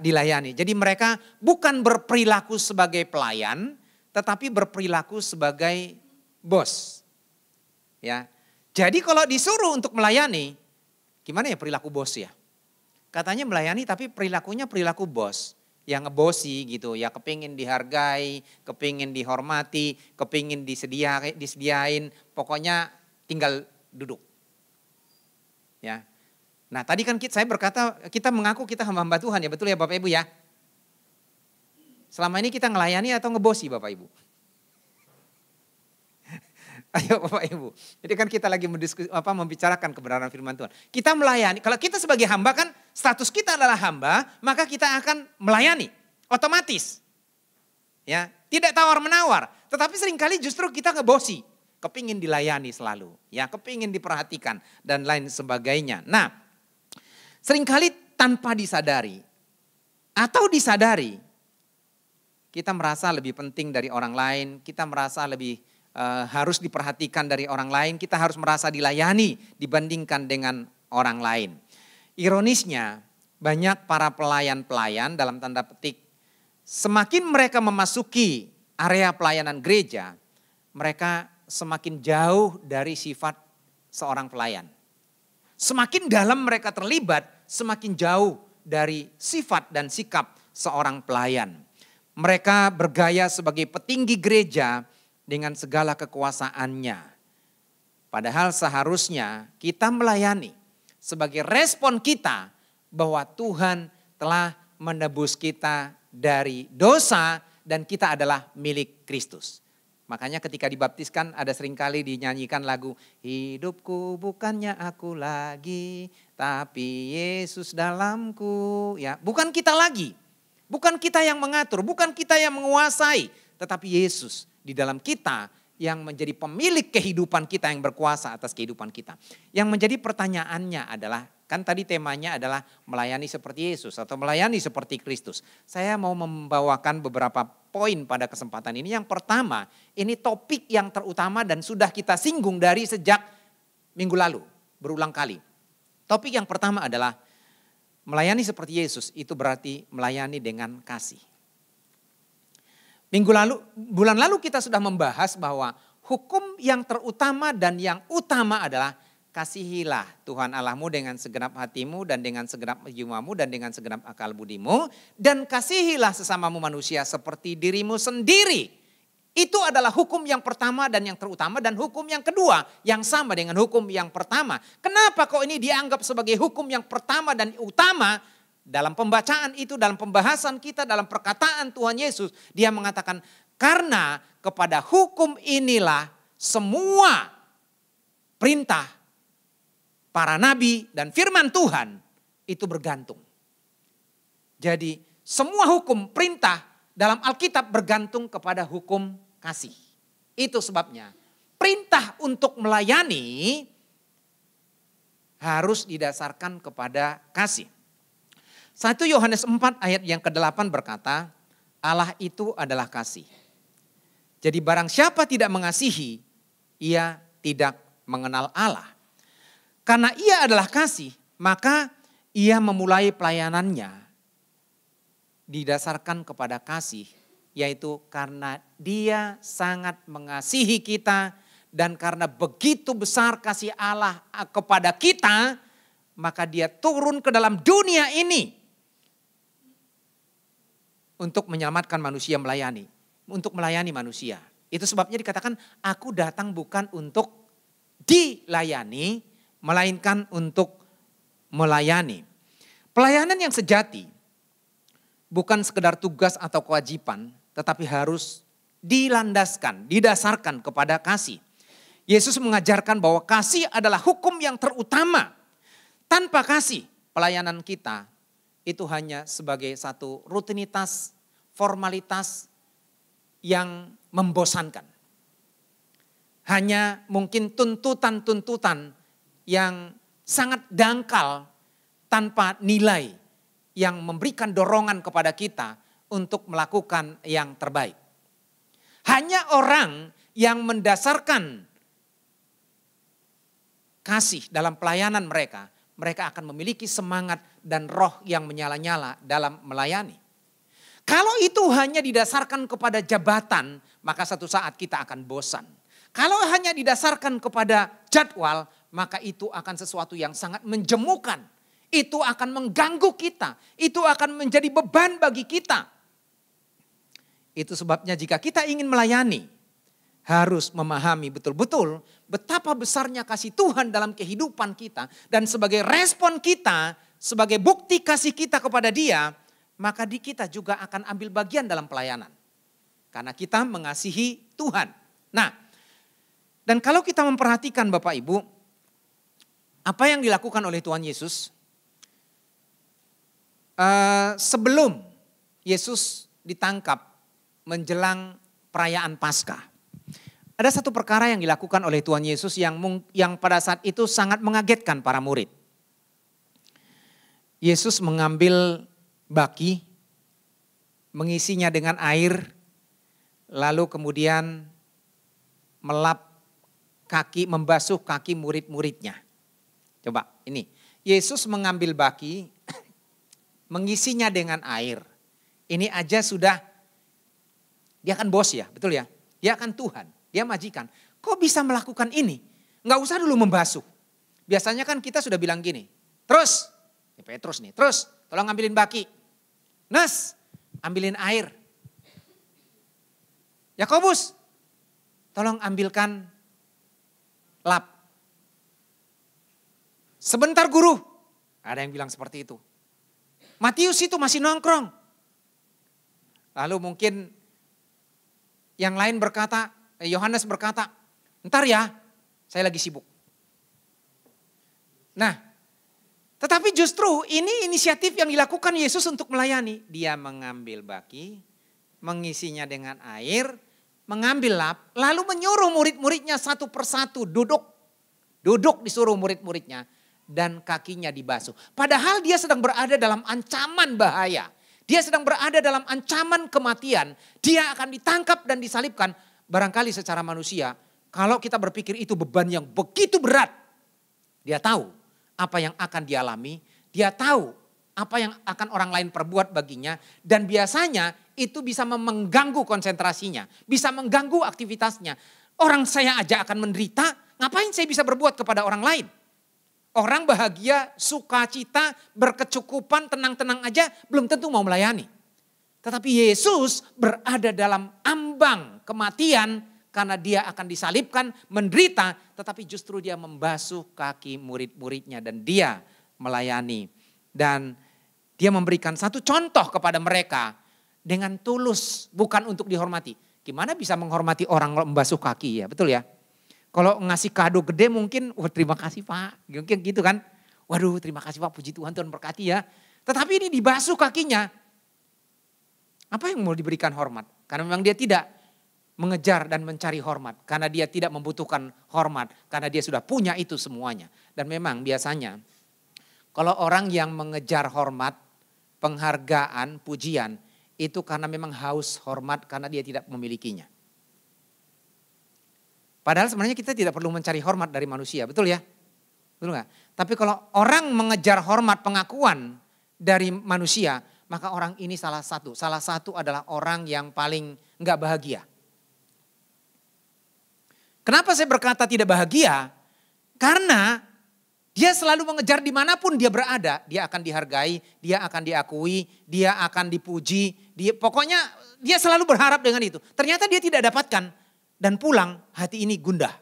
dilayani. Jadi mereka bukan berperilaku sebagai pelayan, tetapi berperilaku sebagai bos. Ya, jadi kalau disuruh untuk melayani, gimana ya perilaku bos ya? Katanya melayani tapi perilakunya perilaku bos. Yang ngebosi gitu ya, kepingin dihargai, kepingin dihormati, kepingin disediain, pokoknya tinggal duduk. Ya. Nah tadi kan saya berkata kita mengaku kita hamba-hamba Tuhan ya, betul ya Bapak Ibu ya. Selama ini kita ngelayani atau ngebosi Bapak Ibu? Ayo Bapak Ibu. Jadi kan kita lagi membicarakan kebenaran firman Tuhan. Kita melayani. Kalau kita sebagai hamba kan status kita adalah hamba, maka kita akan melayani otomatis. Ya, tidak tawar-menawar. Tetapi seringkali justru kita ngebosi, kepingin dilayani selalu, ya, kepingin diperhatikan dan lain sebagainya. Nah, seringkali tanpa disadari atau disadari, kita merasa lebih penting dari orang lain, kita merasa lebih harus diperhatikan dari orang lain, kita harus merasa dilayani dibandingkan dengan orang lain. Ironisnya banyak para pelayan-pelayan dalam tanda petik, semakin mereka memasuki area pelayanan gereja, mereka semakin jauh dari sifat seorang pelayan. Semakin dalam mereka terlibat, semakin jauh dari sifat dan sikap seorang pelayan. Mereka bergaya sebagai petinggi gereja dengan segala kekuasaannya. Padahal seharusnya kita melayani sebagai respon kita bahwa Tuhan telah menebus kita dari dosa dan kita adalah milik Kristus. Makanya ketika dibaptiskan ada seringkali dinyanyikan lagu, hidupku bukannya aku lagi, tapi Yesus dalamku. Ya, bukan kita lagi, bukan kita yang mengatur, bukan kita yang menguasai, tetapi Yesus di dalam kita yang menjadi pemilik kehidupan kita, yang berkuasa atas kehidupan kita. Yang menjadi pertanyaannya adalah, kan tadi temanya adalah melayani seperti Yesus atau melayani seperti Kristus. Saya mau membawakan beberapa poin pada kesempatan ini. Yang pertama, ini topik yang terutama dan sudah kita singgung dari sejak minggu lalu, berulang kali. Topik yang pertama adalah melayani seperti Yesus, itu berarti melayani dengan kasih. Bulan lalu kita sudah membahas bahwa hukum yang terutama dan yang utama adalah kasihilah Tuhan Allahmu dengan segenap hatimu dan dengan segenap jiwamu dan dengan segenap akal budimu. Dan kasihilah sesamamu manusia seperti dirimu sendiri. Itu adalah hukum yang pertama dan yang terutama, dan hukum yang kedua yang sama dengan hukum yang pertama. Kenapa kok ini dianggap sebagai hukum yang pertama dan utama? Dalam pembacaan itu, dalam pembahasan kita, dalam perkataan Tuhan Yesus, dia mengatakan karena kepada hukum inilah semua perintah para nabi dan firman Tuhan itu bergantung. Jadi semua hukum perintah dalam Alkitab bergantung kepada hukum kasih. Itu sebabnya perintah untuk melayani harus didasarkan kepada kasih. 1 Yohanes 4 ayat yang ke-8 berkata, Allah itu adalah kasih. Jadi barang siapa tidak mengasihi, ia tidak mengenal Allah. Karena ia adalah kasih, maka ia memulai pelayanannya didasarkan kepada kasih. Yaitu karena dia sangat mengasihi kita, dan karena begitu besar kasih Allah kepada kita, maka dia turun ke dalam dunia ini untuk menyelamatkan manusia, untuk melayani manusia. Itu sebabnya dikatakan aku datang bukan untuk dilayani, melainkan untuk melayani. Pelayanan yang sejati bukan sekedar tugas atau kewajiban, tetapi harus dilandaskan, didasarkan kepada kasih. Yesus mengajarkan bahwa kasih adalah hukum yang terutama. Tanpa kasih, pelayanan kita itu hanya sebagai satu rutinitas, formalitas yang membosankan. Hanya mungkin tuntutan-tuntutan yang sangat dangkal tanpa nilai yang memberikan dorongan kepada kita untuk melakukan yang terbaik. Hanya orang yang mendasarkan kasih dalam pelayanan mereka akan memiliki semangat dan roh yang menyala-nyala dalam melayani. Kalau itu hanya didasarkan kepada jabatan, maka satu saat kita akan bosan. Kalau hanya didasarkan kepada jadwal, maka itu akan sesuatu yang sangat menjemukan. Itu akan mengganggu kita. Itu akan menjadi beban bagi kita. Itu sebabnya jika kita ingin melayani, harus memahami betul-betul betapa besarnya kasih Tuhan dalam kehidupan kita. Dan sebagai respon kita, sebagai bukti kasih kita kepada Dia, maka kita juga akan ambil bagian dalam pelayanan. Karena kita mengasihi Tuhan. Nah, dan kalau kita memperhatikan Bapak Ibu, apa yang dilakukan oleh Tuhan Yesus, sebelum Yesus ditangkap menjelang perayaan Paskah, ada satu perkara yang dilakukan oleh Tuhan Yesus yang pada saat itu sangat mengagetkan para murid. Yesus mengambil baki, mengisinya dengan air, lalu kemudian melap kaki, membasuh kaki murid-muridnya. Coba ini, Yesus mengambil baki, mengisinya dengan air. Ini aja sudah, dia kan bos ya, betul ya? Dia kan Tuhan, dia majikan. Kok bisa melakukan ini? Nggak usah dulu membasuh. Biasanya kan kita sudah bilang gini, terus, ini Petrus nih, terus tolong ambilin baki. Nes, ambilin air. Yakobus, tolong ambilkan lap. Sebentar guru, ada yang bilang seperti itu. Matius itu masih nongkrong. Lalu mungkin yang lain berkata, Yohanes berkata, ntar ya, saya lagi sibuk. Nah, tetapi justru ini inisiatif yang dilakukan Yesus untuk melayani. Dia mengambil baki, mengisinya dengan air, mengambil lap, lalu menyuruh murid-muridnya satu persatu duduk. Duduk disuruh murid-muridnya dan kakinya dibasuh. Padahal dia sedang berada dalam ancaman bahaya. Dia sedang berada dalam ancaman kematian. Dia akan ditangkap dan disalibkan. Barangkali secara manusia, kalau kita berpikir itu beban yang begitu berat. Dia tahu apa yang akan dialami. Dia tahu apa yang akan orang lain perbuat baginya. Dan biasanya itu bisa mengganggu konsentrasinya. Bisa mengganggu aktivitasnya. Orang saya aja akan menderita. Ngapain saya bisa berbuat kepada orang lain? Orang bahagia, sukacita, berkecukupan, tenang-tenang aja belum tentu mau melayani. Tetapi Yesus berada dalam ambang kematian karena dia akan disalibkan, menderita. Tetapi justru dia membasuh kaki murid-muridnya dan dia melayani. Dan dia memberikan satu contoh kepada mereka dengan tulus, bukan untuk dihormati. Gimana bisa menghormati orang membasuh kaki ya, betul ya? Kalau ngasih kado gede mungkin, wah terima kasih Pak. Mungkin gitu kan. Waduh terima kasih Pak, puji Tuhan, Tuhan berkati ya. Tetapi ini dibasuh kakinya. Apa yang mau diberikan hormat? Karena memang dia tidak mengejar dan mencari hormat. Karena dia tidak membutuhkan hormat. Karena dia sudah punya itu semuanya. Dan memang biasanya kalau orang yang mengejar hormat, penghargaan, pujian, itu karena memang haus hormat karena dia tidak memilikinya. Padahal sebenarnya kita tidak perlu mencari hormat dari manusia, betul ya? Betul nggak? Tapi kalau orang mengejar hormat pengakuan dari manusia, maka orang ini salah satu. Salah satu adalah orang yang paling nggak bahagia. Kenapa saya berkata tidak bahagia? Karena dia selalu mengejar dimanapun dia berada. Dia akan dihargai, dia akan diakui, dia akan dipuji. Pokoknya dia selalu berharap dengan itu. Ternyata dia tidak dapatkan. Dan pulang hati ini gundah.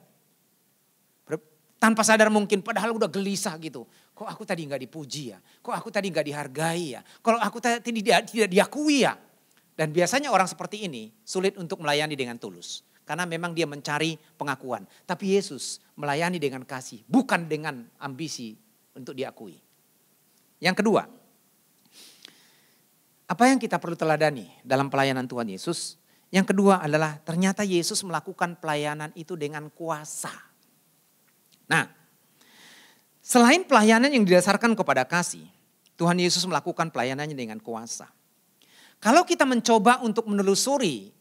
Tanpa sadar mungkin padahal udah gelisah gitu. Kok aku tadi gak dipuji ya? Kok aku tadi gak dihargai ya? Kalau aku tadi tidak diakui ya? Dan biasanya orang seperti ini sulit untuk melayani dengan tulus. Karena memang dia mencari pengakuan. Tapi Yesus melayani dengan kasih. Bukan dengan ambisi untuk diakui. Yang kedua. Apa yang kita perlu teladani dalam pelayanan Tuhan Yesus? Yang kedua adalah ternyata Yesus melakukan pelayanan itu dengan kuasa. Nah, selain pelayanan yang didasarkan kepada kasih, Tuhan Yesus melakukan pelayanannya dengan kuasa. Kalau kita mencoba untuk menelusuri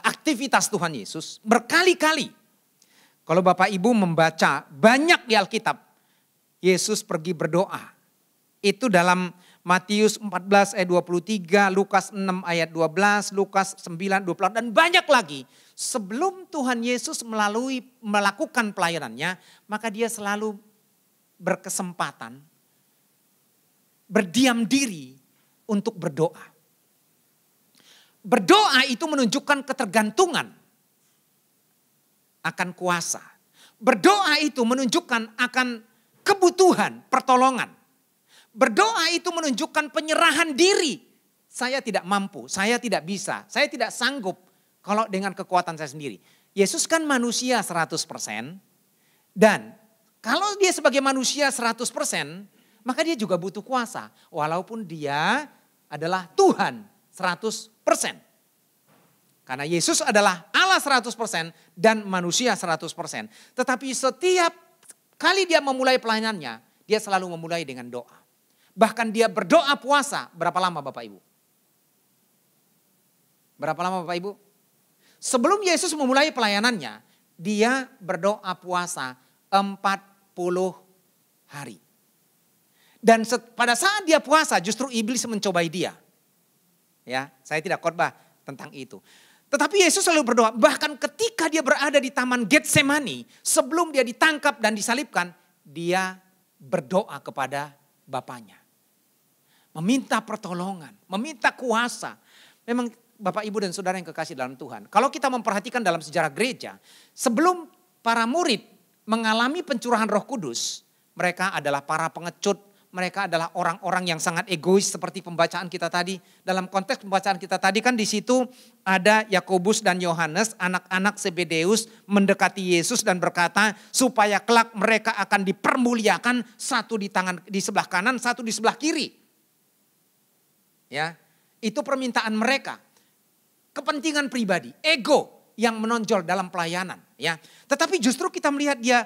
aktivitas Tuhan Yesus berkali-kali. Kalau Bapak Ibu membaca banyak di Alkitab, Yesus pergi berdoa. Itu dalam Matius 14 ayat 23, Lukas 6 ayat 12, Lukas 9, 28 dan banyak lagi. Sebelum Tuhan Yesus melakukan pelayanannya, maka dia selalu berkesempatan berdiam diri untuk berdoa. Berdoa itu menunjukkan ketergantungan akan kuasa. Berdoa itu menunjukkan akan kebutuhan pertolongan. Berdoa itu menunjukkan penyerahan diri. Saya tidak mampu, saya tidak bisa, saya tidak sanggup kalau dengan kekuatan saya sendiri. Yesus kan manusia 100%. Dan kalau dia sebagai manusia 100%, maka dia juga butuh kuasa. Walaupun dia adalah Tuhan 100%. Karena Yesus adalah Allah 100% dan manusia 100%. Tetapi setiap kali dia memulai pelayanannya, dia selalu memulai dengan doa. Bahkan dia berdoa puasa. Berapa lama Bapak Ibu? Berapa lama Bapak Ibu? Sebelum Yesus memulai pelayanannya, dia berdoa puasa 40 hari. Dan pada saat dia puasa justru iblis mencobai dia. Ya, saya tidak khotbah tentang itu. Tetapi Yesus selalu berdoa. Bahkan ketika dia berada di Taman Getsemani, sebelum dia ditangkap dan disalibkan, dia berdoa kepada Bapaknya. Meminta pertolongan, meminta kuasa. Memang Bapak, Ibu, dan Saudara yang kekasih dalam Tuhan. Kalau kita memperhatikan dalam sejarah gereja, sebelum para murid mengalami pencurahan Roh Kudus, mereka adalah para pengecut, mereka adalah orang-orang yang sangat egois seperti pembacaan kita tadi. Dalam konteks pembacaan kita tadi kan di situ ada Yakobus dan Yohanes, anak-anak Zebedeus mendekati Yesus dan berkata supaya kelak mereka akan dipermuliakan, satu di sebelah kanan, satu di sebelah kiri. Ya, itu permintaan mereka. Kepentingan pribadi, ego yang menonjol dalam pelayanan, ya. Tetapi justru kita melihat dia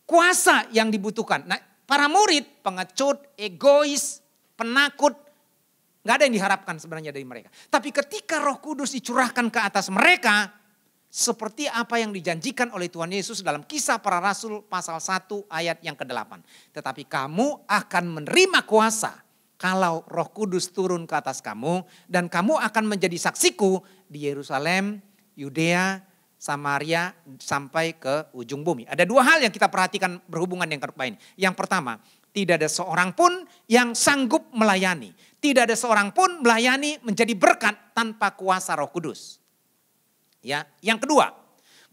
kuasa yang dibutuhkan. Nah, para murid pengecut, egois, penakut, nggak ada yang diharapkan sebenarnya dari mereka. Tapi ketika Roh Kudus dicurahkan ke atas mereka, seperti apa yang dijanjikan oleh Tuhan Yesus dalam Kisah Para Rasul pasal 1 ayat yang ke-8. Tetapi kamu akan menerima kuasa kalau Roh Kudus turun ke atas kamu dan kamu akan menjadi saksiku di Yerusalem, Yudea, Samaria sampai ke ujung bumi. Ada dua hal yang kita perhatikan berhubungan dengan khotbah ini. Yang pertama, tidak ada seorang pun yang sanggup melayani. Tidak ada seorang pun melayani menjadi berkat tanpa kuasa Roh Kudus. Ya, yang kedua,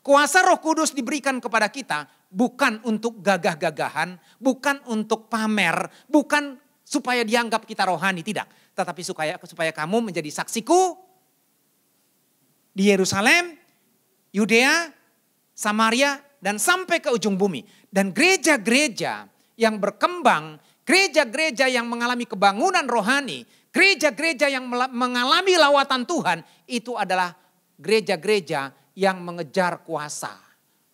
kuasa Roh Kudus diberikan kepada kita bukan untuk gagah-gagahan, bukan untuk pamer, bukan supaya dianggap kita rohani, tidak. Tetapi supaya kamu menjadi saksiku di Yerusalem, Yudea, Samaria, dan sampai ke ujung bumi. Dan gereja-gereja yang berkembang, gereja-gereja yang mengalami kebangunan rohani, gereja-gereja yang mengalami lawatan Tuhan, itu adalah gereja-gereja yang mengejar kuasa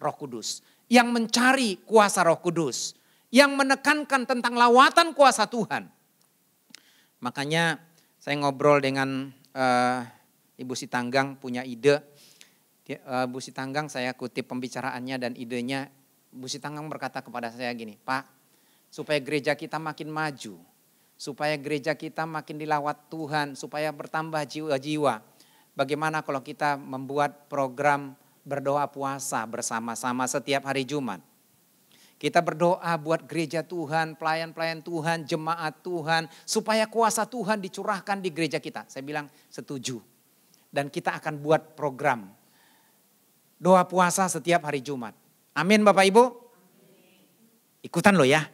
Roh Kudus. Yang mencari kuasa Roh Kudus. Yang menekankan tentang lawatan kuasa Tuhan. Makanya saya ngobrol dengan Ibu Sitanggang punya ide. Bu Sitanggang saya kutip pembicaraannya dan idenya. Bu Sitanggang berkata kepada saya gini, Pak, supaya gereja kita makin maju. Supaya gereja kita makin dilawat Tuhan. Supaya bertambah jiwa-jiwa. Bagaimana kalau kita membuat program berdoa puasa bersama-sama setiap hari Jumat. Kita berdoa buat gereja Tuhan, pelayan-pelayan Tuhan, jemaat Tuhan. Supaya kuasa Tuhan dicurahkan di gereja kita. Saya bilang setuju. Dan kita akan buat program doa puasa setiap hari Jumat. Amin Bapak Ibu. Ikutan loh ya.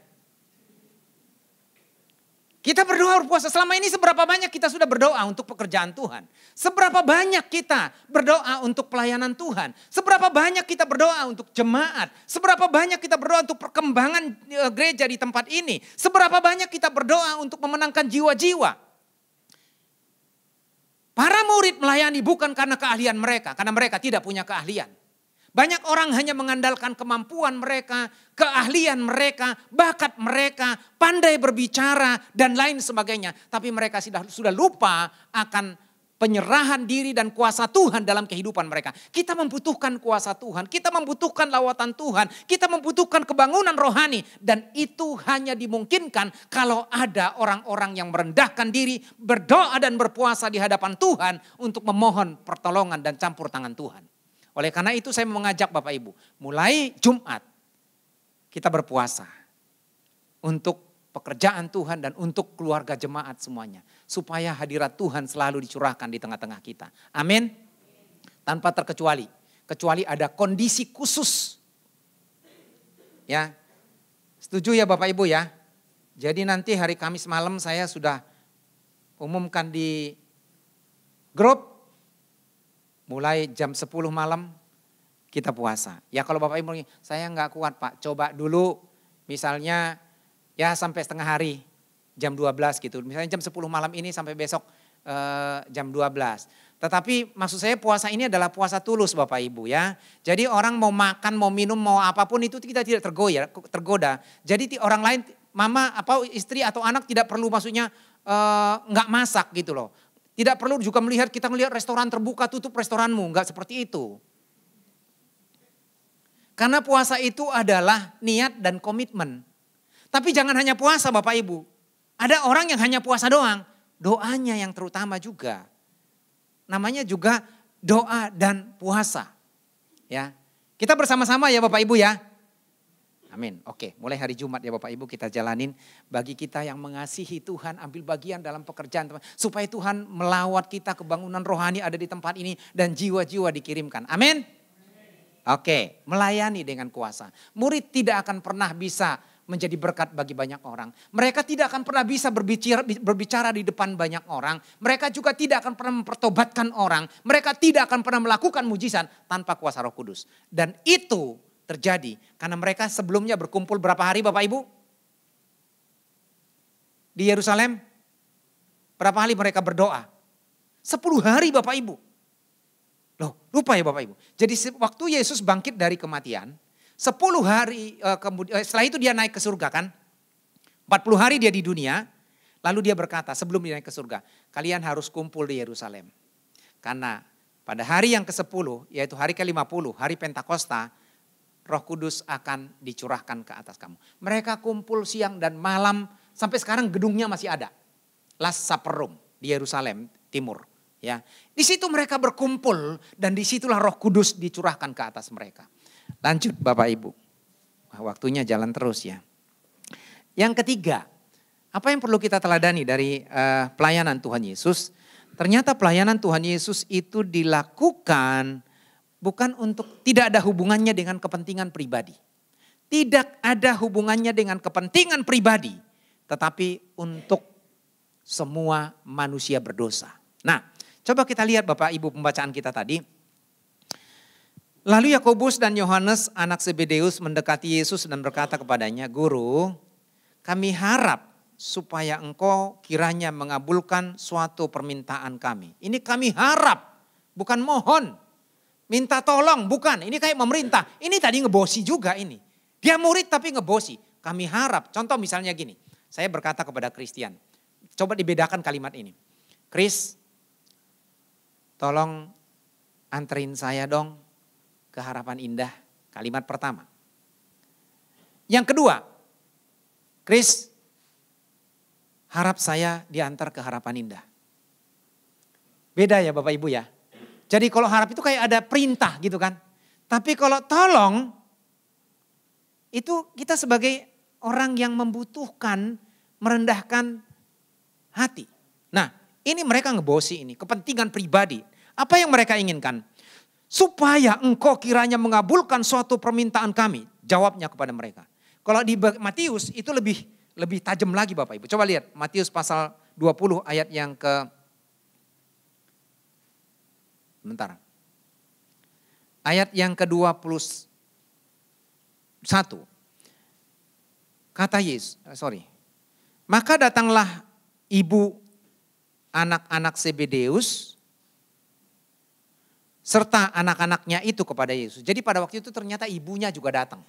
Kita berdoa berpuasa. Selama ini seberapa banyak kita sudah berdoa untuk pekerjaan Tuhan. Seberapa banyak kita berdoa untuk pelayanan Tuhan. Seberapa banyak kita berdoa untuk jemaat. Seberapa banyak kita berdoa untuk perkembangan gereja di tempat ini. Seberapa banyak kita berdoa untuk memenangkan jiwa-jiwa. Para murid melayani bukan karena keahlian mereka. Karena mereka tidak punya keahlian. Banyak orang hanya mengandalkan kemampuan mereka, keahlian mereka, bakat mereka, pandai berbicara dan lain sebagainya. Tapi mereka sudah lupa akan penyerahan diri dan kuasa Tuhan dalam kehidupan mereka. Kita membutuhkan kuasa Tuhan, kita membutuhkan lawatan Tuhan, kita membutuhkan kebangunan rohani. Dan itu hanya dimungkinkan kalau ada orang-orang yang merendahkan diri, berdoa dan berpuasa di hadapan Tuhan untuk memohon pertolongan dan campur tangan Tuhan. Oleh karena itu saya mengajak Bapak Ibu, mulai Jumat kita berpuasa. untuk pekerjaan Tuhan dan untuk keluarga jemaat semuanya. Supaya hadirat Tuhan selalu dicurahkan di tengah-tengah kita. Amin. Tanpa terkecuali. Kecuali ada kondisi khusus. Ya. Setuju ya Bapak Ibu ya. Jadi nanti hari Kamis malam saya sudah umumkan di grup. Mulai jam 10 malam kita puasa. Ya kalau Bapak Ibu, saya nggak kuat Pak. Coba dulu misalnya ya sampai setengah hari, jam 12 gitu. Misalnya jam 10 malam ini sampai besok jam 12. Tetapi maksud saya puasa ini adalah puasa tulus Bapak Ibu ya. Jadi orang mau makan, mau minum, mau apapun itu kita tidak tergoda. Jadi orang lain, mama, istri atau anak tidak perlu maksudnya nggak masak gitu loh. Tidak perlu juga kita melihat restoran terbuka, tutup restoranmu. Nggak seperti itu. Karena puasa itu adalah niat dan komitmen. Tapi jangan hanya puasa Bapak Ibu. Ada orang yang hanya puasa doang. Doanya yang terutama juga. Namanya juga doa dan puasa. Ya, kita bersama-sama ya Bapak Ibu ya. Amin. Oke, mulai hari Jumat ya Bapak Ibu kita jalanin. Bagi kita yang mengasihi Tuhan, ambil bagian dalam pekerjaan. Supaya Tuhan melawat kita, kebangunan rohani ada di tempat ini. Dan jiwa-jiwa dikirimkan. Amin. Oke, melayani dengan kuasa. Murid tidak akan pernah bisa menjadi berkat bagi banyak orang. Mereka tidak akan pernah bisa berbicara di depan banyak orang. Mereka juga tidak akan pernah mempertobatkan orang. Mereka tidak akan pernah melakukan mujizat tanpa kuasa Roh Kudus. Dan itu terjadi karena mereka sebelumnya berkumpul berapa hari Bapak Ibu? Di Yerusalem? Berapa hari mereka berdoa? 10 hari Bapak Ibu. Loh, lupa ya Bapak Ibu. Jadi waktu Yesus bangkit dari kematian, 10 hari kemudian setelah itu dia naik ke surga kan. 40 hari dia di dunia. Lalu dia berkata sebelum dia naik ke surga. Kalian harus kumpul di Yerusalem. Karena pada hari yang ke-10 yaitu hari ke-50 hari Pentakosta. Roh Kudus akan dicurahkan ke atas kamu. Mereka kumpul siang dan malam. Sampai sekarang gedungnya masih ada. Last Supper Room di Yerusalem Timur. Ya, di situ mereka berkumpul. Dan disitulah Roh Kudus dicurahkan ke atas mereka. Lanjut Bapak Ibu. Waktunya jalan terus ya. Yang ketiga, apa yang perlu kita teladani dari pelayanan Tuhan Yesus? Ternyata pelayanan Tuhan Yesus itu dilakukan bukan untuk, tidak ada hubungannya dengan kepentingan pribadi. Tidak ada hubungannya dengan kepentingan pribadi. Tetapi untuk semua manusia berdosa. Nah, coba kita lihat Bapak Ibu pembacaan kita tadi. Lalu Yakobus dan Yohanes anak Zebedeus mendekati Yesus dan berkata kepadanya, Guru, kami harap supaya engkau kiranya mengabulkan suatu permintaan kami. Ini kami harap, bukan mohon. Minta tolong, bukan. Ini kayak memerintah. Ini tadi ngebosi juga ini. Dia murid tapi ngebosi. Kami harap, contoh misalnya gini. Saya berkata kepada Christian, coba dibedakan kalimat ini. Chris, tolong anterin saya dong ke Harapan Indah, kalimat pertama. Yang kedua, Chris, harap saya diantar ke Harapan Indah. Beda ya Bapak Ibu ya. Jadi kalau harap itu kayak ada perintah gitu kan. Tapi kalau tolong, itu kita sebagai orang yang membutuhkan, merendahkan hati. Nah ini mereka ngebosi ini, kepentingan pribadi. Apa yang mereka inginkan? Supaya engkau kiranya mengabulkan suatu permintaan kami. Jawabnya kepada mereka. Kalau di Matius itu lebih tajam lagi Bapak Ibu. Coba lihat Matius pasal 20 ayat yang ayat yang ke-21. Kata Yesus, maka datanglah ibu anak-anak Zebedeus serta anak-anaknya itu kepada Yesus. Jadi pada waktu itu ternyata ibunya juga datang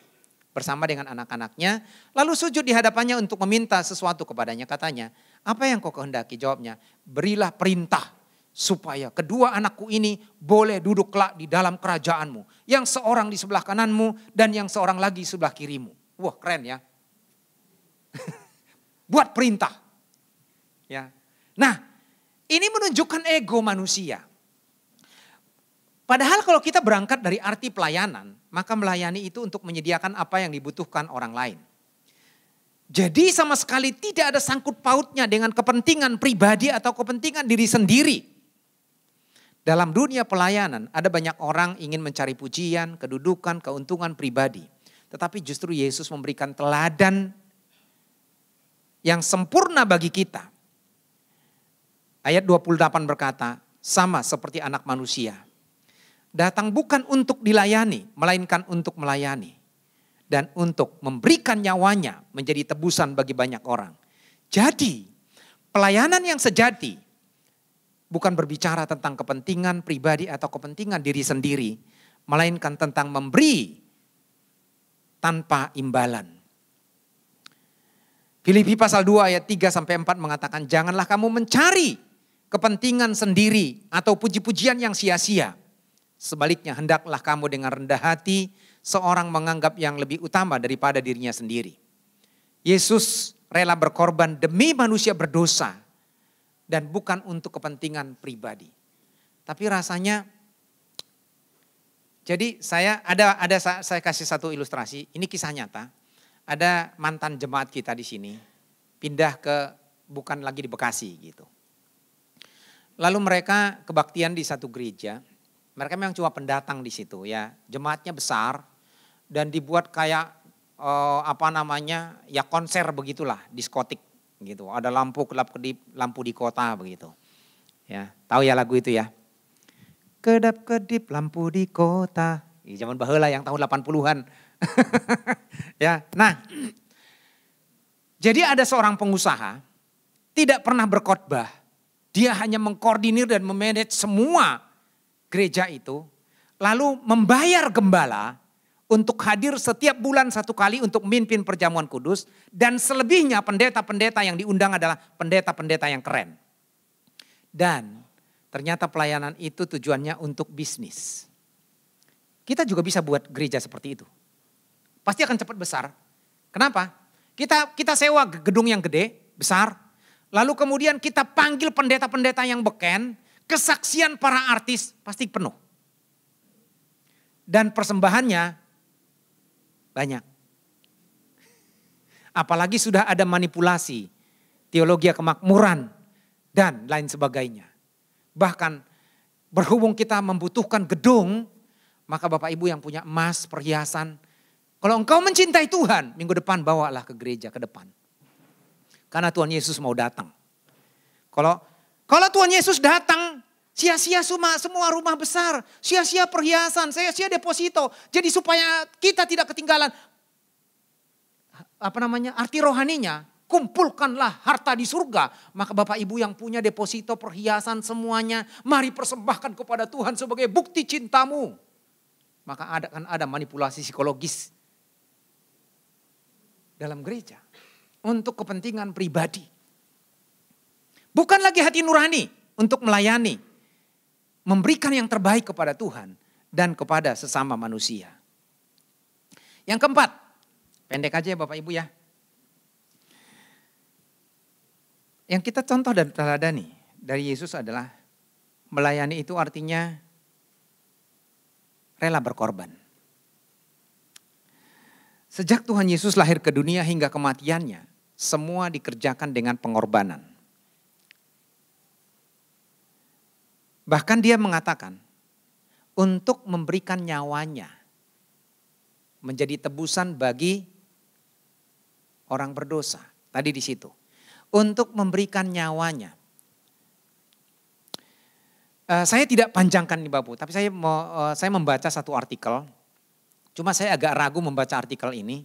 bersama dengan anak-anaknya. Lalu sujud di hadapannya untuk meminta sesuatu kepadanya. Katanya, apa yang kau kehendaki? Jawabnya, berilah perintah supaya kedua anakku ini boleh duduk kelak di dalam kerajaanmu. Yang seorang di sebelah kananmu dan yang seorang lagi di sebelah kirimu. Wah keren ya. Buat perintah. Ya. Nah ini menunjukkan ego manusia. Padahal kalau kita berangkat dari arti pelayanan, maka melayani itu untuk menyediakan apa yang dibutuhkan orang lain. Jadi sama sekali tidak ada sangkut pautnya dengan kepentingan pribadi atau kepentingan diri sendiri. Dalam dunia pelayanan ada banyak orang ingin mencari pujian, kedudukan, keuntungan pribadi. Tetapi justru Yesus memberikan teladan yang sempurna bagi kita. Ayat 28 berkata, sama seperti anak manusia. Datang bukan untuk dilayani, melainkan untuk melayani. Dan untuk memberikan nyawanya menjadi tebusan bagi banyak orang. Jadi pelayanan yang sejati bukan berbicara tentang kepentingan pribadi atau kepentingan diri sendiri. Melainkan tentang memberi tanpa imbalan. Filipi pasal 2 ayat 3-4 mengatakan, janganlah kamu mencari kepentingan sendiri atau puji-pujian yang sia-sia. Sebaliknya hendaklah kamu dengan rendah hati seorang menganggap yang lebih utama daripada dirinya sendiri. Yesus rela berkorban demi manusia berdosa dan bukan untuk kepentingan pribadi. Tapi rasanya, jadi saya kasih satu ilustrasi, ini kisah nyata. Ada mantan jemaat kita di sini pindah ke bukan lagi di Bekasi gitu. Lalu mereka kebaktian di satu gereja. Mereka memang cuma pendatang di situ ya. Jemaatnya besar dan dibuat kayak ya konser begitulah, diskotik gitu. Ada lampu kedap-kedip, lampu di kota begitu. Ya, tahu ya lagu itu ya. Kedap-kedip lampu di kota. Di zaman baheula yang tahun 80-an. Ya, nah. Jadi ada seorang pengusaha tidak pernah berkhotbah. Dia hanya mengkoordinir dan memanage semua gereja itu. Lalu membayar gembala untuk hadir setiap bulan satu kali untuk memimpin perjamuan kudus. Dan selebihnya pendeta-pendeta yang diundang adalah pendeta-pendeta yang keren. Dan ternyata pelayanan itu tujuannya untuk bisnis. Kita juga bisa buat gereja seperti itu. Pasti akan cepat besar. Kenapa? Kita sewa gedung yang gede, besar. Lalu kemudian kita panggil pendeta-pendeta yang beken. Kesaksian para artis pasti penuh. Dan persembahannya banyak. Apalagi sudah ada manipulasi, teologi kemakmuran, dan lain sebagainya. Bahkan berhubung kita membutuhkan gedung, maka Bapak Ibu yang punya emas, perhiasan, kalau engkau mencintai Tuhan, minggu depan bawalah ke gereja ke depan. Karena Tuhan Yesus mau datang. Kalau Tuhan Yesus datang, sia-sia semua rumah besar, sia-sia perhiasan, sia-sia deposito. Jadi supaya kita tidak ketinggalan arti rohaninya, kumpulkanlah harta di surga. Maka Bapak Ibu yang punya deposito, perhiasan semuanya, mari persembahkan kepada Tuhan sebagai bukti cintamu. Maka akan ada manipulasi psikologis dalam gereja untuk kepentingan pribadi. Bukan lagi hati nurani untuk melayani, memberikan yang terbaik kepada Tuhan dan kepada sesama manusia. Yang keempat, pendek aja ya Bapak Ibu ya. Yang kita contoh dan teladani dari Yesus adalah melayani itu artinya rela berkorban. Sejak Tuhan Yesus lahir ke dunia hingga kematiannya, semua dikerjakan dengan pengorbanan. Bahkan dia mengatakan untuk memberikan nyawanya menjadi tebusan bagi orang berdosa. Tadi di situ. Untuk memberikan nyawanya. Saya tidak panjangkan nih Bapak, tapi saya membaca satu artikel. Cuma saya agak ragu membaca artikel ini.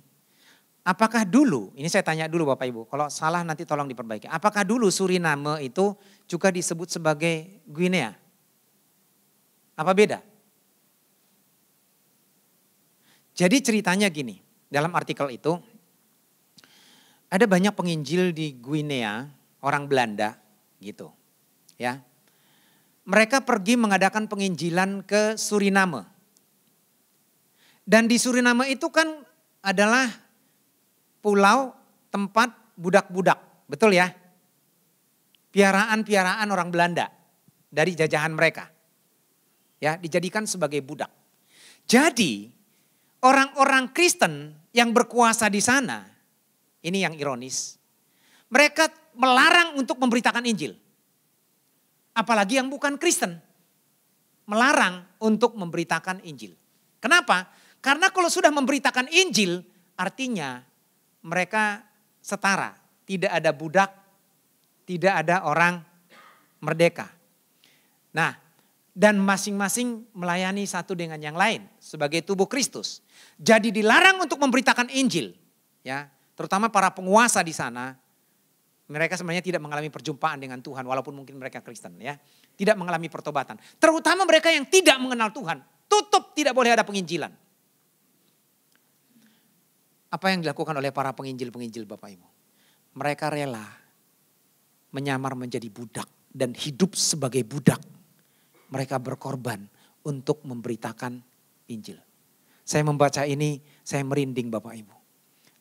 Apakah dulu, ini saya tanya dulu Bapak Ibu, kalau salah nanti tolong diperbaiki. Apakah dulu Suriname itu juga disebut sebagai Guinea? Apa beda? Jadi ceritanya gini, dalam artikel itu ada banyak penginjil di Guinea, orang Belanda gitu. Ya. Mereka pergi mengadakan penginjilan ke Suriname. Dan di Suriname itu kan adalah pulau tempat budak-budak, betul ya? Piaraan-piaraan orang Belanda dari jajahan mereka. Ya, dijadikan sebagai budak. Jadi orang-orang Kristen yang berkuasa di sana ini yang ironis. Mereka melarang untuk memberitakan Injil. Apalagi yang bukan Kristen. Melarang untuk memberitakan Injil. Kenapa? Karena kalau sudah memberitakan Injil, artinya mereka setara. Tidak ada budak, tidak ada orang merdeka. Nah, dan masing-masing melayani satu dengan yang lain sebagai tubuh Kristus. Jadi dilarang untuk memberitakan Injil, ya, terutama para penguasa di sana. Mereka sebenarnya tidak mengalami perjumpaan dengan Tuhan walaupun mungkin mereka Kristen, ya. Tidak mengalami pertobatan. Terutama mereka yang tidak mengenal Tuhan, tutup, tidak boleh ada penginjilan. Apa yang dilakukan oleh para penginjil-penginjil Bapak Ibu? Mereka rela menyamar menjadi budak dan hidup sebagai budak. Mereka berkorban untuk memberitakan Injil. Saya membaca ini, saya merinding Bapak Ibu.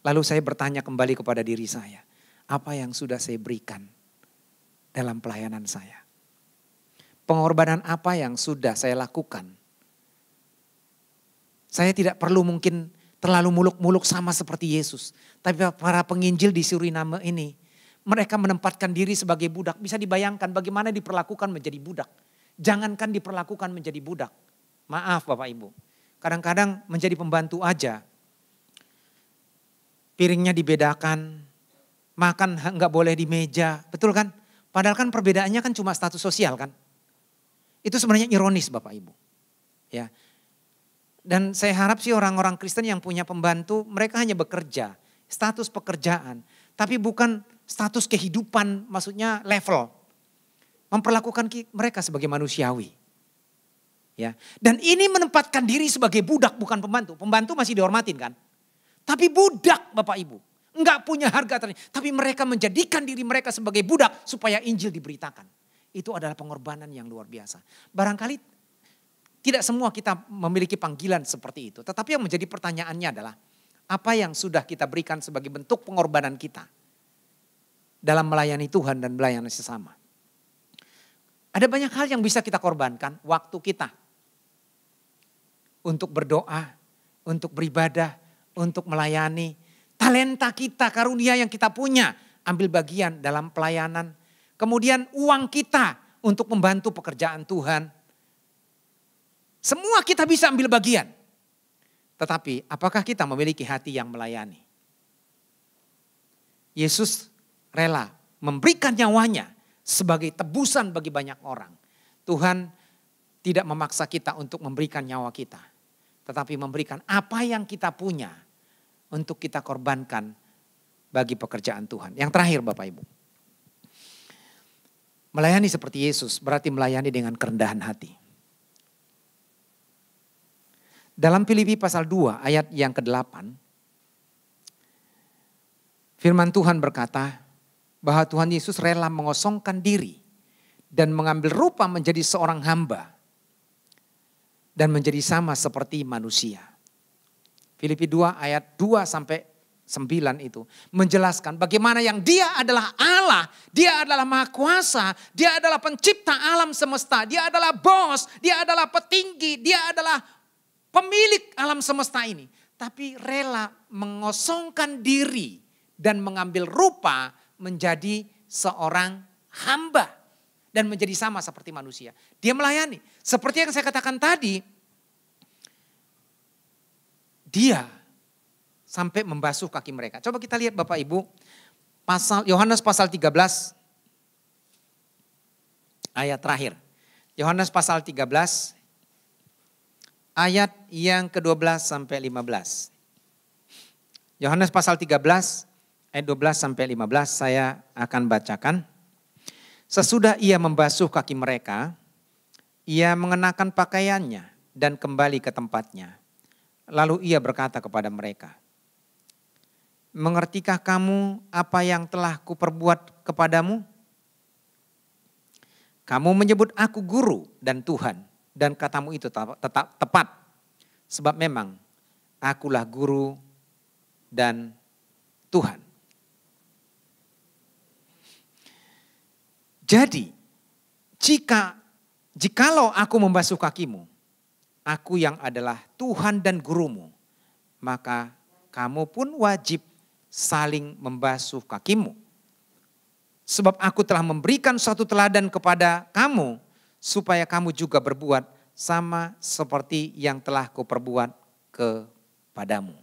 Lalu saya bertanya kembali kepada diri saya. Apa yang sudah saya berikan dalam pelayanan saya? Pengorbanan apa yang sudah saya lakukan? Saya tidak perlu mungkin terlalu muluk-muluk sama seperti Yesus. Tapi para penginjil di Suriname ini, mereka menempatkan diri sebagai budak. Bisa dibayangkan bagaimana diperlakukan menjadi budak. Jangankan diperlakukan menjadi budak. Maaf Bapak Ibu. Kadang-kadang menjadi pembantu aja. Piringnya dibedakan. Makan nggak boleh di meja. Betul kan? Padahal kan perbedaannya kan cuma status sosial kan. Itu sebenarnya ironis Bapak Ibu. Ya. Dan saya harap sih orang-orang Kristen yang punya pembantu, mereka hanya bekerja. Status pekerjaan. Tapi bukan status kehidupan, maksudnya level. Memperlakukan mereka sebagai manusiawi. Ya. Dan ini menempatkan diri sebagai budak bukan pembantu. Pembantu masih dihormatin kan. Tapi budak Bapak Ibu. Enggak punya harga tertentu. Tapi mereka menjadikan diri mereka sebagai budak supaya Injil diberitakan. Itu adalah pengorbanan yang luar biasa. Barangkali tidak semua kita memiliki panggilan seperti itu. Tetapi yang menjadi pertanyaannya adalah apa yang sudah kita berikan sebagai bentuk pengorbanan kita dalam melayani Tuhan dan melayani sesama. Ada banyak hal yang bisa kita korbankan, waktu kita untuk berdoa, untuk beribadah, untuk melayani. Talenta kita, karunia yang kita punya, ambil bagian dalam pelayanan. Kemudian uang kita untuk membantu pekerjaan Tuhan. Semua kita bisa ambil bagian. Tetapi apakah kita memiliki hati yang melayani? Yesus rela memberikan nyawanya sebagai tebusan bagi banyak orang. Tuhan tidak memaksa kita untuk memberikan nyawa kita. Tetapi memberikan apa yang kita punya untuk kita korbankan bagi pekerjaan Tuhan. Yang terakhir Bapak Ibu. Melayani seperti Yesus berarti melayani dengan kerendahan hati. Dalam Filipi pasal 2 ayat yang ke-8. Firman Tuhan berkata bahwa Tuhan Yesus rela mengosongkan diri dan mengambil rupa menjadi seorang hamba dan menjadi sama seperti manusia. Filipi 2 ayat 2 sampai 9 itu menjelaskan bagaimana yang dia adalah Allah, dia adalah Maha Kuasa, dia adalah pencipta alam semesta, dia adalah bos, dia adalah petinggi, dia adalah pemilik alam semesta ini. Tapi rela mengosongkan diri dan mengambil rupa menjadi seorang hamba dan menjadi sama seperti manusia. Dia melayani. Seperti yang saya katakan tadi, dia sampai membasuh kaki mereka. Coba kita lihat Bapak Ibu, Yohanes pasal 13 ayat terakhir. Yohanes pasal 13 ayat yang ke-12 sampai 15. Yohanes pasal 13 ayat 12 sampai 15 saya akan bacakan. Sesudah ia membasuh kaki mereka, ia mengenakan pakaiannya dan kembali ke tempatnya. Lalu ia berkata kepada mereka, mengertikah kamu apa yang telah kuperbuat kepadamu? Kamu menyebut aku guru dan Tuhan, dan katamu itu tetap tepat. Sebab memang akulah guru dan Tuhan. Jadi, jikalau aku membasuh kakimu, aku yang adalah Tuhan dan gurumu, maka kamu pun wajib saling membasuh kakimu. Sebab aku telah memberikan suatu teladan kepada kamu, supaya kamu juga berbuat sama seperti yang telah kuperbuat kepadamu.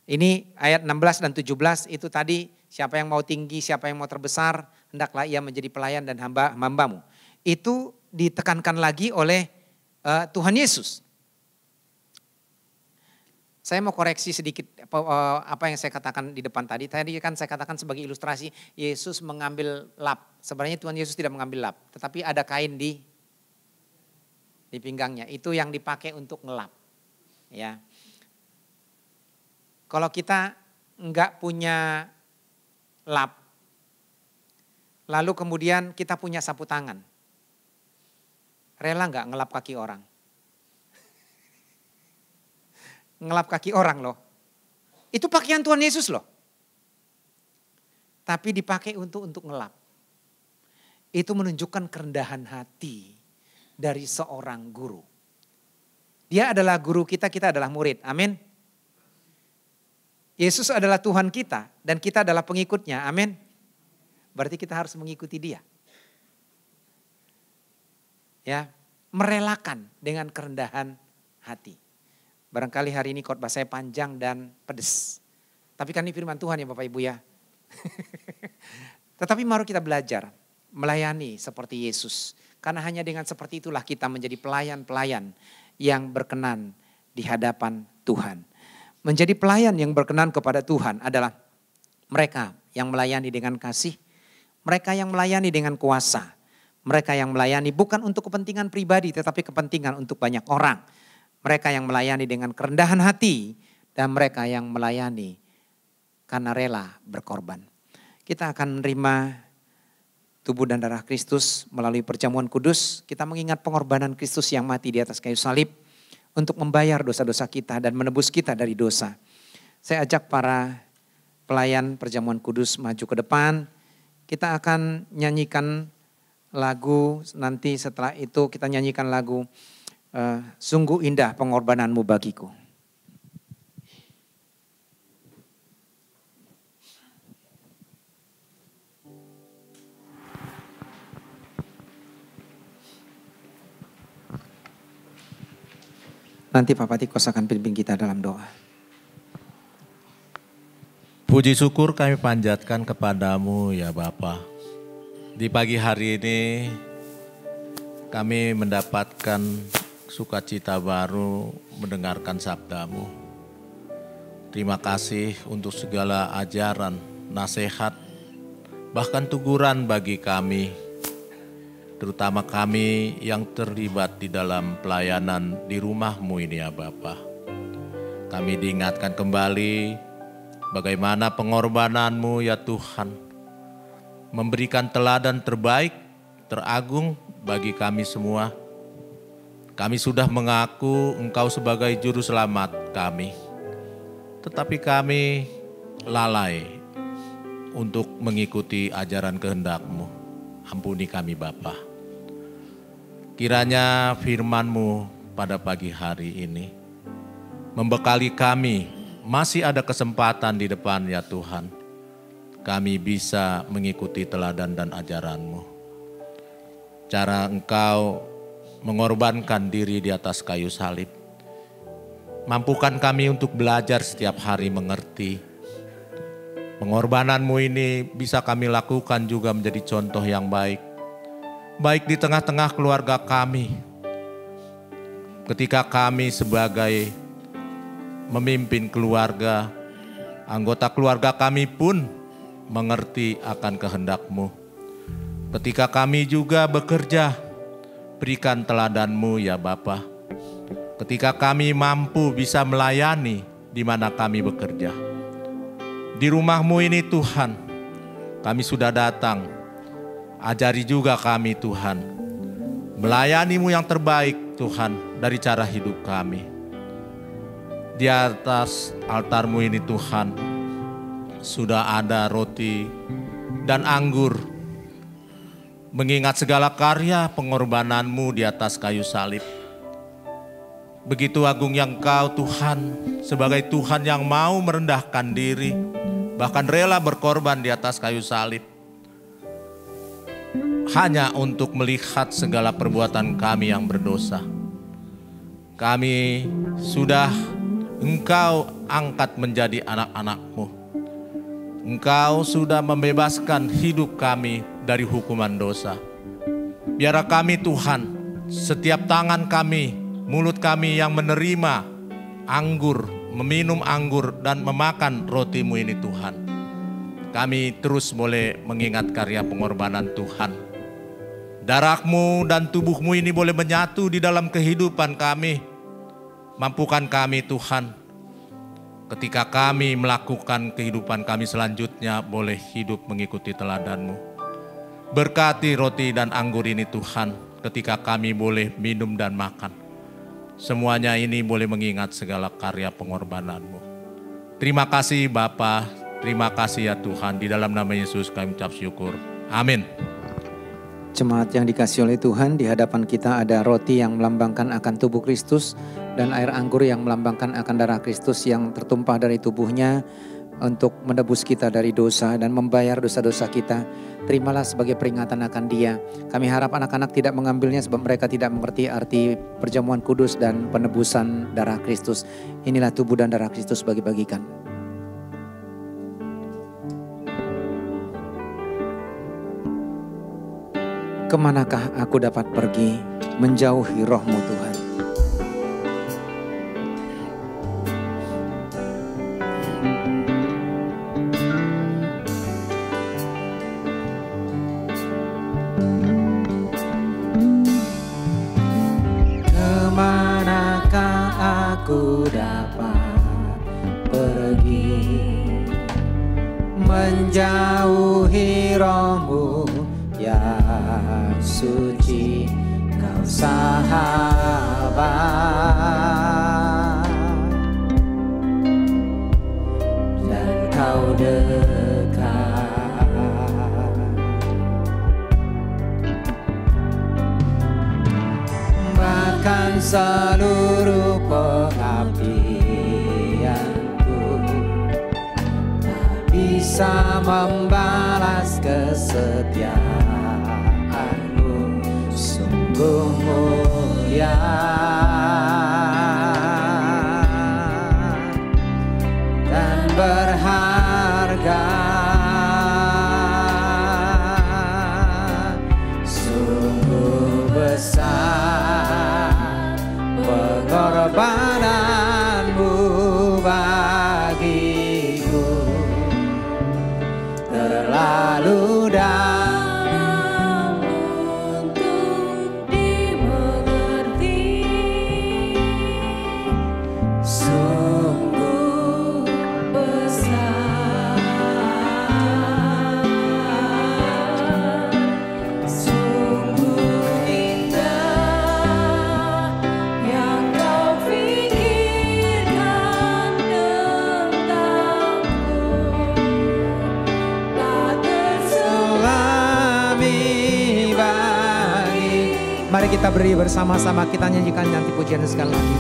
Ini ayat 16 dan 17 itu tadi, siapa yang mau tinggi, siapa yang mau terbesar, hendaklah ia menjadi pelayan dan hambamu. Itu ditekankan lagi oleh Tuhan Yesus. Saya mau koreksi sedikit apa yang saya katakan di depan tadi. Tadi kan saya katakan sebagai ilustrasi Yesus mengambil lap. Sebenarnya Tuhan Yesus tidak mengambil lap, tetapi ada kain di pinggangnya. Itu yang dipakai untuk ngelap. Ya. Kalau kita enggak punya lap, lalu kemudian kita punya sapu tangan, rela enggak ngelap kaki orang? Ngelap kaki orang loh. Itu pakaian Tuhan Yesus loh. Tapi dipakai untuk ngelap. Itu menunjukkan kerendahan hati dari seorang guru. Dia adalah guru kita, kita adalah murid. Amin. Yesus adalah Tuhan kita dan kita adalah pengikutnya. Amin. Berarti kita harus mengikuti dia. Ya, merelakan dengan kerendahan hati. Barangkali hari ini khotbah saya panjang dan pedes. Tapi kan ini firman Tuhan ya Bapak Ibu ya. Tetapi mari kita belajar melayani seperti Yesus. Karena hanya dengan seperti itulah kita menjadi pelayan-pelayan yang berkenan di hadapan Tuhan. Menjadi pelayan yang berkenan kepada Tuhan adalah mereka yang melayani dengan kasih. Mereka yang melayani dengan kuasa. Mereka yang melayani bukan untuk kepentingan pribadi tetapi kepentingan untuk banyak orang. Mereka yang melayani dengan kerendahan hati dan mereka yang melayani karena rela berkorban. Kita akan menerima tubuh dan darah Kristus melalui perjamuan kudus. Kita mengingat pengorbanan Kristus yang mati di atas kayu salib untuk membayar dosa-dosa kita dan menebus kita dari dosa. Saya ajak para pelayan perjamuan kudus maju ke depan. Kita akan nyanyikan lagu, nanti setelah itu kita nyanyikan lagu Sungguh Indah Pengorbananmu Bagiku. Nanti Pak Patikos akan pimpin kita dalam doa. Puji syukur kami panjatkan kepadamu ya Bapa. Di pagi hari ini kami mendapatkan sukacita baru mendengarkan sabdamu. Terima kasih untuk segala ajaran, nasihat, bahkan teguran bagi kami. Terutama kami yang terlibat di dalam pelayanan di rumah-Mu ini ya Bapa. Kami diingatkan kembali bagaimana pengorbanan-Mu ya Tuhan. Memberikan teladan terbaik, teragung bagi kami semua. Kami sudah mengaku Engkau sebagai juru selamat kami. Tetapi kami lalai untuk mengikuti ajaran kehendak-Mu. Ampuni kami Bapa. Kiranya firman-Mu pada pagi hari ini membekali kami, masih ada kesempatan di depan ya Tuhan. Kami bisa mengikuti teladan dan ajaran-Mu. Cara Engkau mengorbankan diri di atas kayu salib. Mampukan kami untuk belajar setiap hari mengerti. Pengorbanan-Mu ini bisa kami lakukan juga menjadi contoh yang baik. Baik di tengah-tengah keluarga kami. Ketika kami sebagai memimpin keluarga, anggota keluarga kami pun mengerti akan kehendak-Mu. Ketika kami juga bekerja, berikan teladan-Mu ya Bapa. Ketika kami mampu bisa melayani di mana kami bekerja. Di rumah-Mu ini Tuhan, kami sudah datang. Ajari juga kami Tuhan. Melayani-Mu yang terbaik Tuhan dari cara hidup kami. Di atas altar-Mu ini Tuhan, sudah ada roti dan anggur. Mengingat segala karya pengorbanan-Mu di atas kayu salib. Begitu agung yang Engkau Tuhan, sebagai Tuhan yang mau merendahkan diri, bahkan rela berkorban di atas kayu salib. Hanya untuk melihat segala perbuatan kami yang berdosa. Kami sudah Engkau angkat menjadi anak-anak-Mu. Engkau sudah membebaskan hidup kami dari hukuman dosa. Biarlah kami Tuhan, setiap tangan kami, mulut kami yang menerima anggur, meminum anggur dan memakan roti-Mu ini Tuhan. Kami terus boleh mengingat karya pengorbanan Tuhan. Darah-Mu dan tubuh-Mu ini boleh menyatu di dalam kehidupan kami. Mampukan kami Tuhan, ketika kami melakukan kehidupan kami selanjutnya boleh hidup mengikuti teladan-Mu. Berkati roti dan anggur ini Tuhan, ketika kami boleh minum dan makan. Semuanya ini boleh mengingat segala karya pengorbanan-Mu. Terima kasih Bapa, terima kasih ya Tuhan. Di dalam nama Yesus kami ucap syukur. Amin. Jemaat yang dikasihi oleh Tuhan, di hadapan kita ada roti yang melambangkan akan tubuh Kristus dan air anggur yang melambangkan akan darah Kristus yang tertumpah dari tubuhnya untuk menebus kita dari dosa dan membayar dosa-dosa kita. Terimalah sebagai peringatan akan Dia. Kami harap anak-anak tidak mengambilnya sebab mereka tidak mengerti arti perjamuan kudus dan penebusan darah Kristus. Inilah tubuh dan darah Kristus bagi-bagikan. Kemanakah aku dapat pergi menjauhi roh-Mu Tuhan? Kemanakah aku dapat pergi menjauhi roh-Mu yang suci, Kau sahabat dan Kau dekat. Bahkan seluruh pengabdianku tak bisa membalas kesetiaan-Mu, sungguh mulia dan berharga, sungguh besar pengorbanan-Mu bagiku, terlalu dalam untuk dimengerti, sungguh besar, sungguh indah yang Kau pikirkan tentangku, tak terselami bagi. Mari kita beri bersama-sama, kita nyanyikan nanti pujian sekali lagi.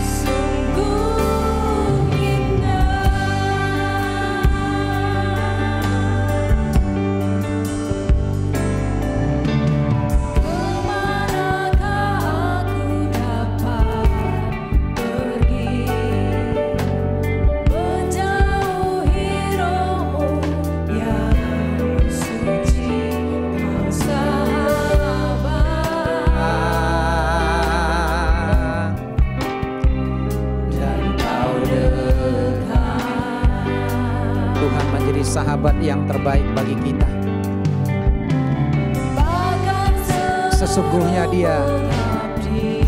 Sungguh indah, kemanakah aku dapat pergi menjauhi roh-Mu yang suci, Kau sahabat dan Kau dekat. Tuhan menjadi sahabat yang terbaik bagi kita. Sesungguhnya Dia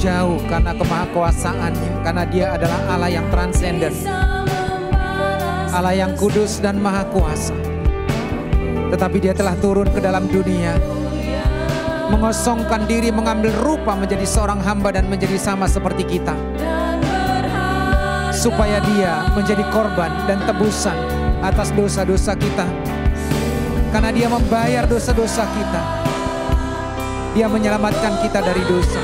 jauh karena kemahakuasaan-Nya, karena Dia adalah Allah yang transenden, Allah yang kudus dan maha kuasa. Tetapi Dia telah turun ke dalam dunia, mengosongkan diri, mengambil rupa menjadi seorang hamba dan menjadi sama seperti kita, supaya Dia menjadi korban dan tebusan atas dosa-dosa kita. Karena Dia membayar dosa-dosa kita, Dia menyelamatkan kita dari dosa.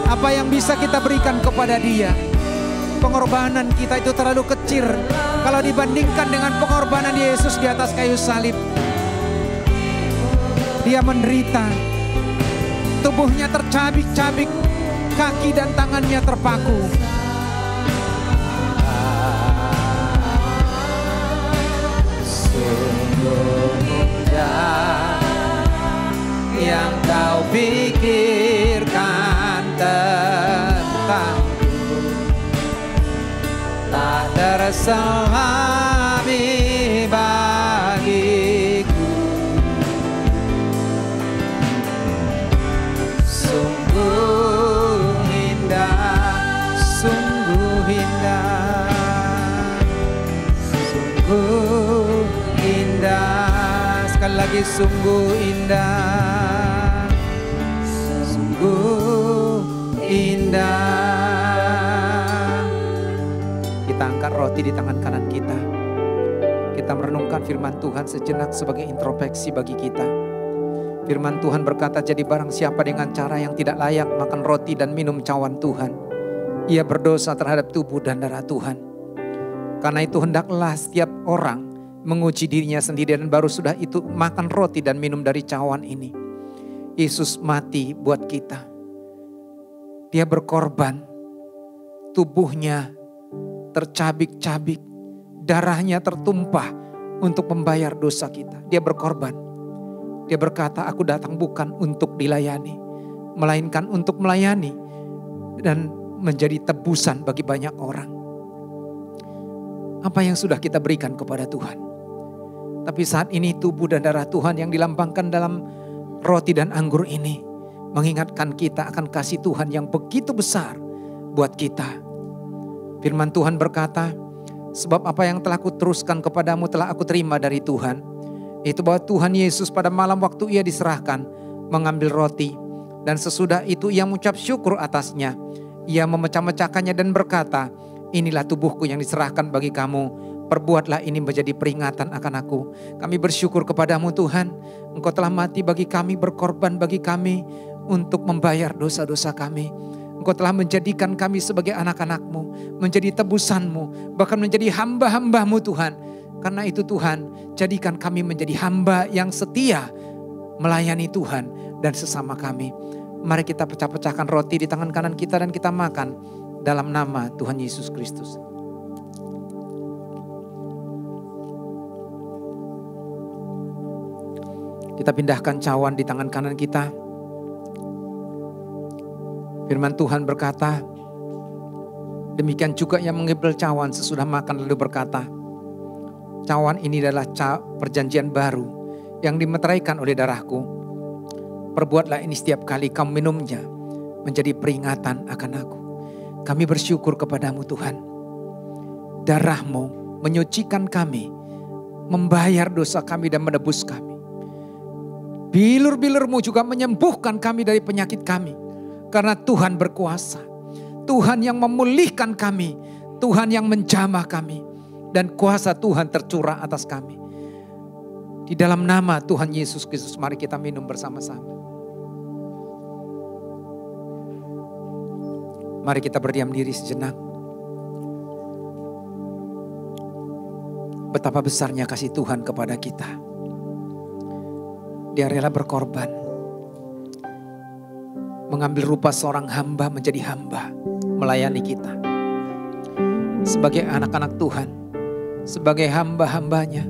Apa yang bisa kita berikan kepada Dia? Pengorbanan kita itu terlalu kecil kalau dibandingkan dengan pengorbanan Yesus di atas kayu salib. Dia menderita, tubuhnya tercabik-cabik, kaki dan tangannya terpaku. Sungguh mudah yang kau pikirkan tentangku, tak terselami bagiku. Sungguh indah, sungguh indah, sungguh indah. Sekali lagi sungguh indah, sungguh indah. Kita angkat roti di tangan kanan kita. Kita merenungkan firman Tuhan sejenak sebagai introspeksi bagi kita. Firman Tuhan berkata, jadi barang siapa dengan cara yang tidak layak makan roti dan minum cawan Tuhan, ia berdosa terhadap tubuh dan darah Tuhan. Karena itu hendaklah setiap orang menguji dirinya sendiri, dan baru sudah itu makan roti dan minum dari cawan ini. Yesus mati buat kita. Dia berkorban, tubuhnya tercabik-cabik, darahnya tertumpah untuk membayar dosa kita. Dia berkorban. Dia berkata, aku datang bukan untuk dilayani, melainkan untuk melayani dan menjadi tebusan bagi banyak orang. Apa yang sudah kita berikan kepada Tuhan? Tapi saat ini tubuh dan darah Tuhan yang dilambangkan dalam roti dan anggur ini mengingatkan kita akan kasih Tuhan yang begitu besar buat kita. Firman Tuhan berkata, sebab apa yang telah kuteruskan kepadamu telah aku terima dari Tuhan. Itu bahwa Tuhan Yesus pada malam waktu ia diserahkan mengambil roti, dan sesudah itu ia mengucap syukur atasnya. Ia memecah-mecahkannya dan berkata, inilah tubuhku yang diserahkan bagi kamu. Perbuatlah ini menjadi peringatan akan aku. Kami bersyukur kepadamu Tuhan. Engkau telah mati bagi kami, berkorban bagi kami untuk membayar dosa-dosa kami. Engkau telah menjadikan kami sebagai anak-anak-Mu, menjadi tebusan-Mu, bahkan menjadi hamba-hamba-Mu Tuhan. Karena itu Tuhan, jadikan kami menjadi hamba yang setia melayani Tuhan dan sesama kami. Mari kita pecah-pecahkan roti di tangan kanan kita dan kita makan dalam nama Tuhan Yesus Kristus. Kita pindahkan cawan di tangan kanan kita. Firman Tuhan berkata, demikian juga yang mengambil cawan sesudah makan lalu berkata, cawan ini adalah perjanjian baru yang dimeteraikan oleh darahku. Perbuatlah ini setiap kali kamu minumnya menjadi peringatan akan aku. Kami bersyukur kepadamu Tuhan. Darah-Mu menyucikan kami, membayar dosa kami dan menebus kami. Bilur-bilur-Mu juga menyembuhkan kami dari penyakit kami. Karena Tuhan berkuasa. Tuhan yang memulihkan kami. Tuhan yang menjamah kami. Dan kuasa Tuhan tercurah atas kami. Di dalam nama Tuhan Yesus Kristus, mari kita minum bersama-sama. Mari kita berdiam diri sejenak. Betapa besarnya kasih Tuhan kepada kita. Dia rela berkorban. Mengambil rupa seorang hamba menjadi hamba. Melayani kita. Sebagai anak-anak Tuhan. Sebagai hamba-hambanya,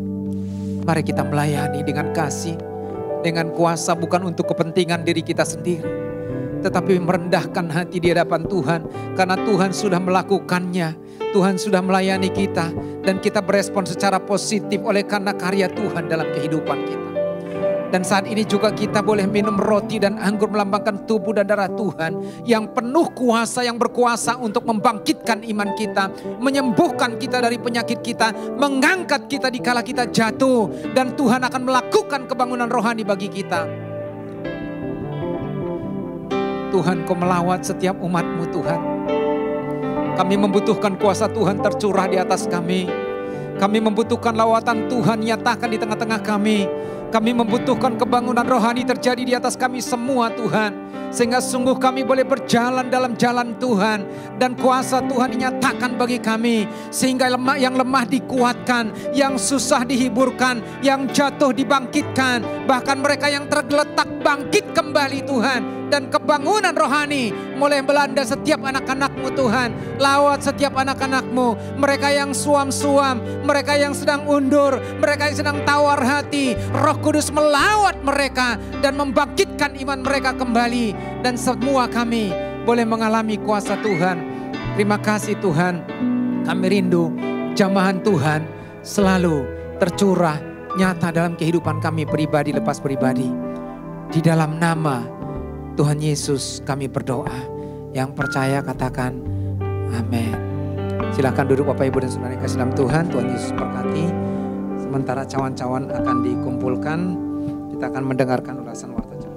mari kita melayani dengan kasih, dengan kuasa, bukan untuk kepentingan diri kita sendiri, tetapi merendahkan hati di hadapan Tuhan, karena Tuhan sudah melakukannya, Tuhan sudah melayani kita, dan kita berespon secara positif oleh karena karya Tuhan dalam kehidupan kita. Dan saat ini juga kita boleh minum roti dan anggur melambangkan tubuh dan darah Tuhan yang penuh kuasa, yang berkuasa untuk membangkitkan iman kita, menyembuhkan kita dari penyakit kita, mengangkat kita di kala kita jatuh, dan Tuhan akan melakukan kebangunan rohani bagi kita. Tuhan, Kau melawat setiap umat-Mu Tuhan. Kami membutuhkan kuasa Tuhan tercurah di atas kami. Kami membutuhkan lawatan Tuhan nyatakan di tengah-tengah kami. Kami membutuhkan kebangunan rohani terjadi di atas kami semua Tuhan. Sehingga sungguh kami boleh berjalan dalam jalan Tuhan. Dan kuasa Tuhan dinyatakan bagi kami. Sehingga yang lemah dikuatkan, yang susah dihiburkan, yang jatuh dibangkitkan. Bahkan mereka yang tergeletak bangkit kembali Tuhan. Dan kebangunan rohani mulai melanda setiap anak-anak-Mu Tuhan. Lawat setiap anak-anak-Mu. Mereka yang suam-suam, mereka yang sedang undur, mereka yang sedang tawar hati. Roh Kudus melawat mereka dan membangkitkan iman mereka kembali. Dan semua kami boleh mengalami kuasa Tuhan. Terima kasih Tuhan. Kami rindu jamahan Tuhan selalu tercurah nyata dalam kehidupan kami pribadi lepas pribadi. Di dalam nama Tuhan Yesus kami berdoa. Yang percaya katakan amin. Silakan duduk Bapak Ibu dan Saudara yang kasih dalam Tuhan. Tuhan Yesus berkati. Sementara cawan-cawan akan dikumpulkan, kita akan mendengarkan ulasan warta jemaat.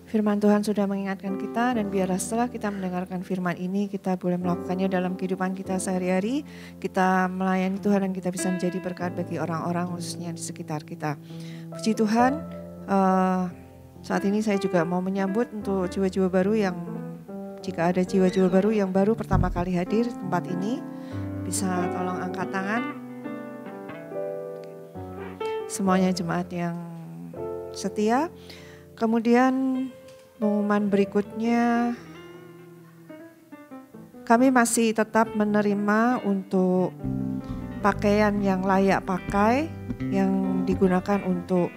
Firman Tuhan sudah mengingatkan kita dan biarlah setelah kita mendengarkan firman ini kita boleh melakukannya dalam kehidupan kita sehari-hari. Kita melayani Tuhan dan kita bisa menjadi berkat bagi orang-orang khususnya di sekitar kita. Puji Tuhan, saat ini saya juga mau menyambut untuk jiwa-jiwa baru yang, jika ada jiwa-jiwa baru yang baru pertama kali hadir di tempat ini, bisa tolong angkat tangan. Semuanya jemaat yang setia. Kemudian pengumuman berikutnya, kami masih tetap menerima untuk pakaian yang layak pakai yang digunakan untuk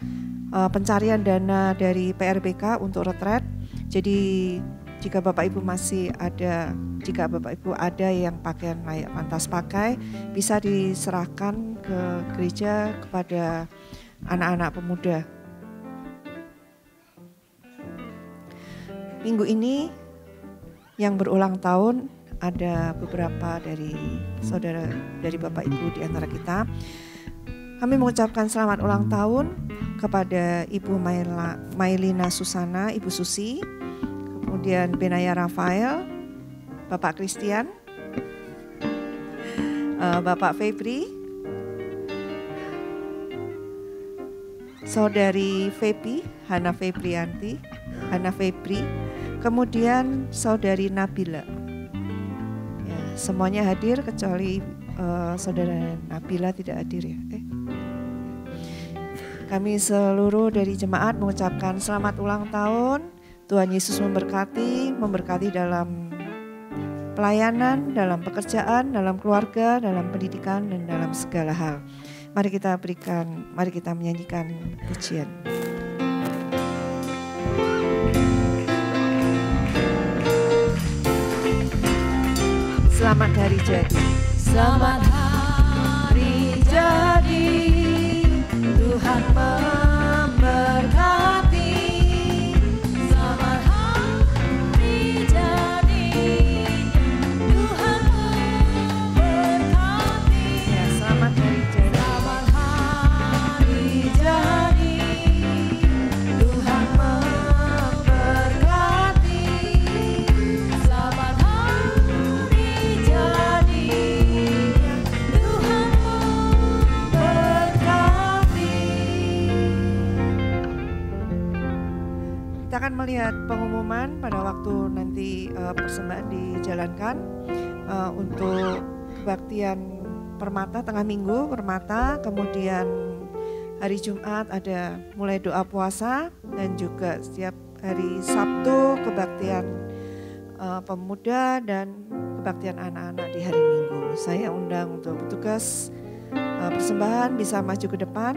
pencarian dana dari PRBK untuk retret. Jadi jika Bapak Ibu masih ada, jika Bapak Ibu ada yang pakaian layak pantas pakai, bisa diserahkan ke gereja kepada anak-anak pemuda. Minggu ini yang berulang tahun ada beberapa dari saudara, dari Bapak Ibu di antara kita. Kami mengucapkan selamat ulang tahun kepada Ibu Mailina Susana, Ibu Susi, kemudian Benaya Rafael, Bapak Christian, Bapak Febri, Saudari Febi, Hana Febrianti, Hana Febri, kemudian Saudari Nabila. Ya, semuanya hadir kecuali Saudara Nabila tidak hadir ya. Kami seluruh dari jemaat mengucapkan selamat ulang tahun. Tuhan Yesus memberkati dalam pelayanan, dalam pekerjaan, dalam keluarga, dalam pendidikan dan dalam segala hal. Mari kita menyanyikan pujian. Selamat hari jadi. Selamat hari jadi. Tuhan memberkati. Selamat hari jadi. Tuhan memberkati. Ya, selamat hari jadi. Selamat hari jadi. Tuhan memberkati. Selamat hari jadi. Tuhan memberkati. Kita akan melihat pengumuman pada waktu nanti persembahan dijalankan untuk kebaktian Permata tengah minggu Permata, kemudian hari Jumat ada mulai doa puasa dan juga setiap hari Sabtu kebaktian pemuda dan kebaktian anak-anak di hari Minggu. Saya undang untuk petugas persembahan bisa maju ke depan.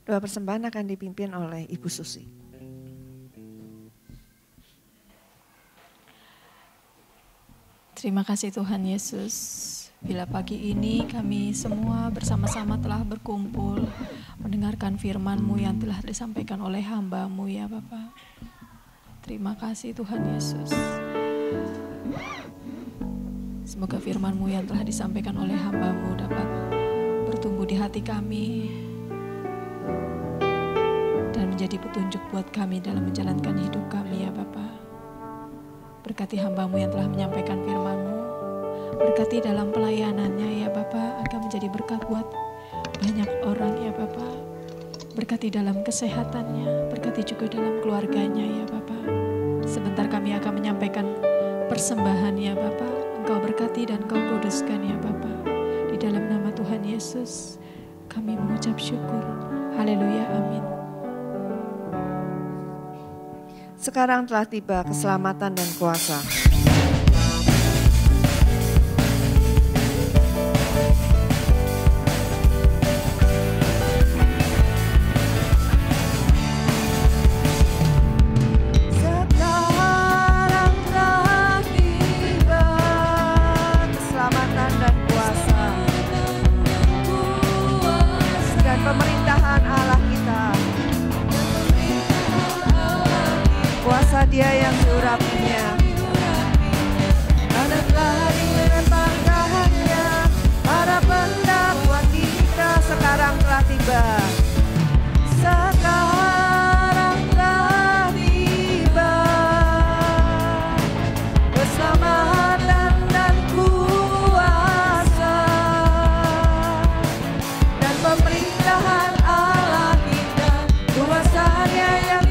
Doa persembahan akan dipimpin oleh Ibu Susi. Terima kasih Tuhan Yesus. Bila pagi ini kami semua bersama-sama telah berkumpul mendengarkan firman-Mu yang telah disampaikan oleh hamba-Mu ya Bapa. Terima kasih Tuhan Yesus. Semoga firman-Mu yang telah disampaikan oleh hamba-Mu dapat bertumbuh di hati kami dan menjadi petunjuk buat kami dalam menjalankan hidup kami ya Bapa. Berkati hamba-Mu yang telah menyampaikan firman-Mu, berkati dalam pelayanannya ya Bapa, agar menjadi berkat buat banyak orang ya Bapa. Berkati dalam kesehatannya, berkati juga dalam keluarganya ya Bapa. Sebentar kami akan menyampaikan persembahan ya Bapa. Engkau berkati dan Engkau kuduskan ya Bapa. Di dalam nama Tuhan Yesus kami mengucap syukur. Haleluya, amin. Sekarang telah tiba keselamatan dan kuasa. Dia yang diurapinya, karena telah dilemparkannya para pendakwa kita, sekarang telah tiba. Sekarang telah tiba keselamatan dan kuasa dan pemerintahan Allah kita, kuasanya yang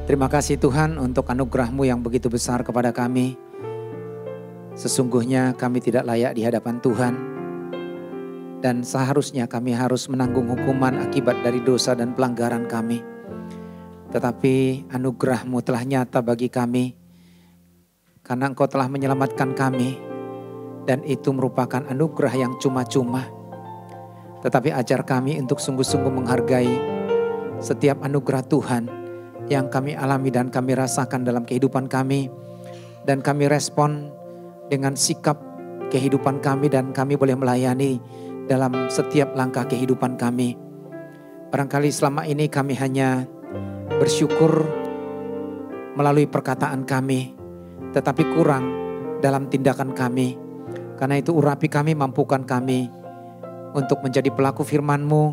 Terima kasih Tuhan untuk anugerah-Mu yang begitu besar kepada kami. Sesungguhnya kami tidak layak di hadapan Tuhan. Dan seharusnya kami harus menanggung hukuman akibat dari dosa dan pelanggaran kami. Tetapi anugerah-Mu telah nyata bagi kami. Karena Engkau telah menyelamatkan kami. Dan itu merupakan anugerah yang cuma-cuma. Tetapi ajar kami untuk sungguh-sungguh menghargai setiap anugerah Tuhan yang kami alami dan kami rasakan dalam kehidupan kami. Dan kami respon dengan sikap kehidupan kami dan kami boleh melayani dalam setiap langkah kehidupan kami. Barangkali selama ini kami hanya bersyukur melalui perkataan kami, tetapi kurang dalam tindakan kami. Karena itu urapi kami, mampukan kami untuk menjadi pelaku firman-Mu,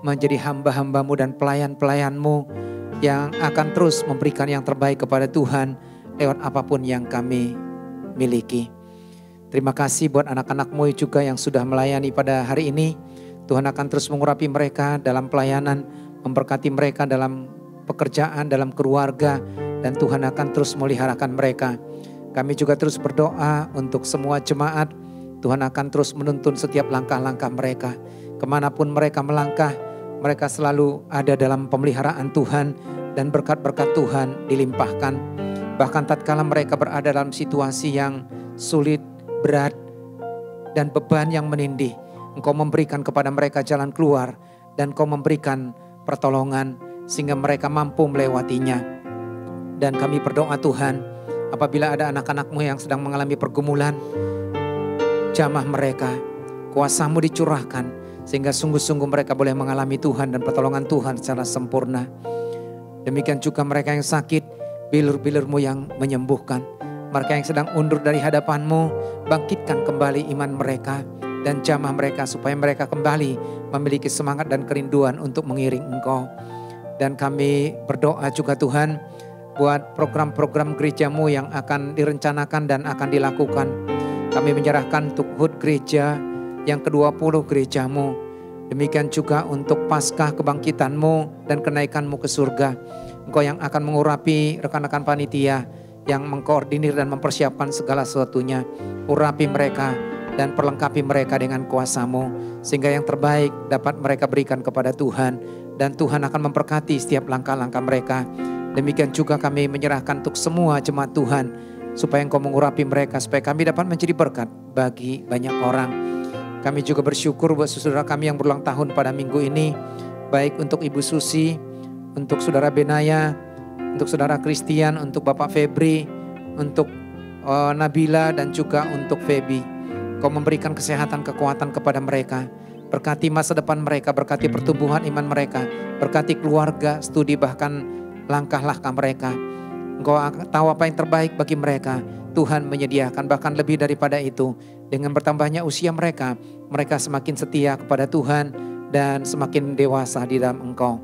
menjadi hamba-hamba-Mu dan pelayan-pelayan-Mu yang akan terus memberikan yang terbaik kepada Tuhan lewat apapun yang kami miliki. Terima kasih buat anak-anak-Mu juga yang sudah melayani pada hari ini. Tuhan akan terus mengurapi mereka dalam pelayanan, memberkati mereka dalam pekerjaan, dalam keluarga, dan Tuhan akan terus meliharakan mereka. Kami juga terus berdoa untuk semua jemaat. Tuhan akan terus menuntun setiap langkah-langkah mereka. Kemanapun mereka melangkah, mereka selalu ada dalam pemeliharaan Tuhan dan berkat-berkat Tuhan dilimpahkan. Bahkan tatkala mereka berada dalam situasi yang sulit, berat, dan beban yang menindih, Engkau memberikan kepada mereka jalan keluar dan Engkau memberikan pertolongan sehingga mereka mampu melewatinya. Dan kami berdoa Tuhan, apabila ada anak-anak-Mu yang sedang mengalami pergumulan, jamah mereka, kuasa-Mu dicurahkan sehingga sungguh-sungguh mereka boleh mengalami Tuhan dan pertolongan Tuhan secara sempurna. Demikian juga mereka yang sakit, bilur-bilur-Mu yang menyembuhkan. Mereka yang sedang undur dari hadapan-Mu, bangkitkan kembali iman mereka dan jamah mereka supaya mereka kembali memiliki semangat dan kerinduan untuk mengiring Engkau. Dan kami berdoa juga Tuhan buat program-program gereja-Mu yang akan direncanakan dan akan dilakukan. Kami menyerahkan untuk HUT gereja yang ke-20 gereja-Mu. Demikian juga untuk Paskah kebangkitan-Mu dan kenaikan-Mu ke surga. Engkau yang akan mengurapi rekan-rekan panitia yang mengkoordinir dan mempersiapkan segala sesuatunya. Urapi mereka dan perlengkapi mereka dengan kuasa-Mu sehingga yang terbaik dapat mereka berikan kepada Tuhan. Dan Tuhan akan memberkati setiap langkah-langkah mereka. Demikian juga kami menyerahkan untuk semua jemaat Tuhan supaya Engkau mengurapi mereka supaya kami dapat menjadi berkat bagi banyak orang. Kami juga bersyukur buat saudara kami yang berulang tahun pada minggu ini, baik untuk Ibu Susi, untuk Saudara Benaya, untuk Saudara Christian, untuk Bapak Febri, untuk Nabila dan juga untuk Feby. Kau memberikan kesehatan, kekuatan kepada mereka. Berkati masa depan mereka, berkati pertumbuhan iman mereka, berkati keluarga, studi bahkan langkah-langkah mereka. Engkau tahu apa yang terbaik bagi mereka. Tuhan menyediakan bahkan lebih daripada itu. Dengan bertambahnya usia mereka, mereka semakin setia kepada Tuhan dan semakin dewasa di dalam Engkau.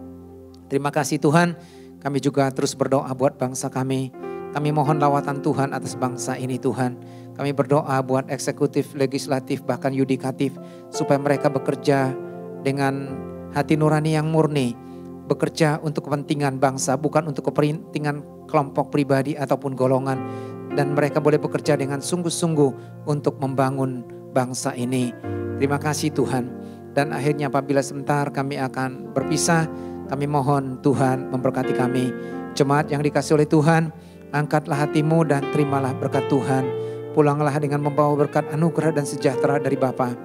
Terima kasih Tuhan. Kami juga terus berdoa buat bangsa kami. Kami mohon lawatan Tuhan atas bangsa ini Tuhan. Kami berdoa buat eksekutif, legislatif, bahkan yudikatif. Supaya mereka bekerja dengan hati nurani yang murni. Bekerja untuk kepentingan bangsa, bukan untuk kepentingan kelompok pribadi ataupun golongan. Dan mereka boleh bekerja dengan sungguh-sungguh untuk membangun bangsa ini. Terima kasih Tuhan. Dan akhirnya apabila sebentar kami akan berpisah, kami mohon Tuhan memberkati kami. Jemaat yang dikasih oleh Tuhan, angkatlah hatimu dan terimalah berkat Tuhan. Pulanglah dengan membawa berkat anugerah dan sejahtera dari Bapa.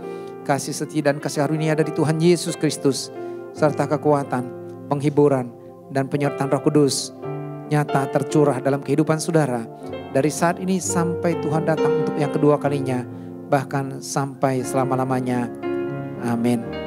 Kasih setia dan kasih karunia dari Tuhan Yesus Kristus. Serta kekuatan, penghiburan, dan penyertaan Roh Kudus nyata tercurah dalam kehidupan saudara. Dari saat ini sampai Tuhan datang untuk yang kedua kalinya. Bahkan sampai selama-lamanya. Amin.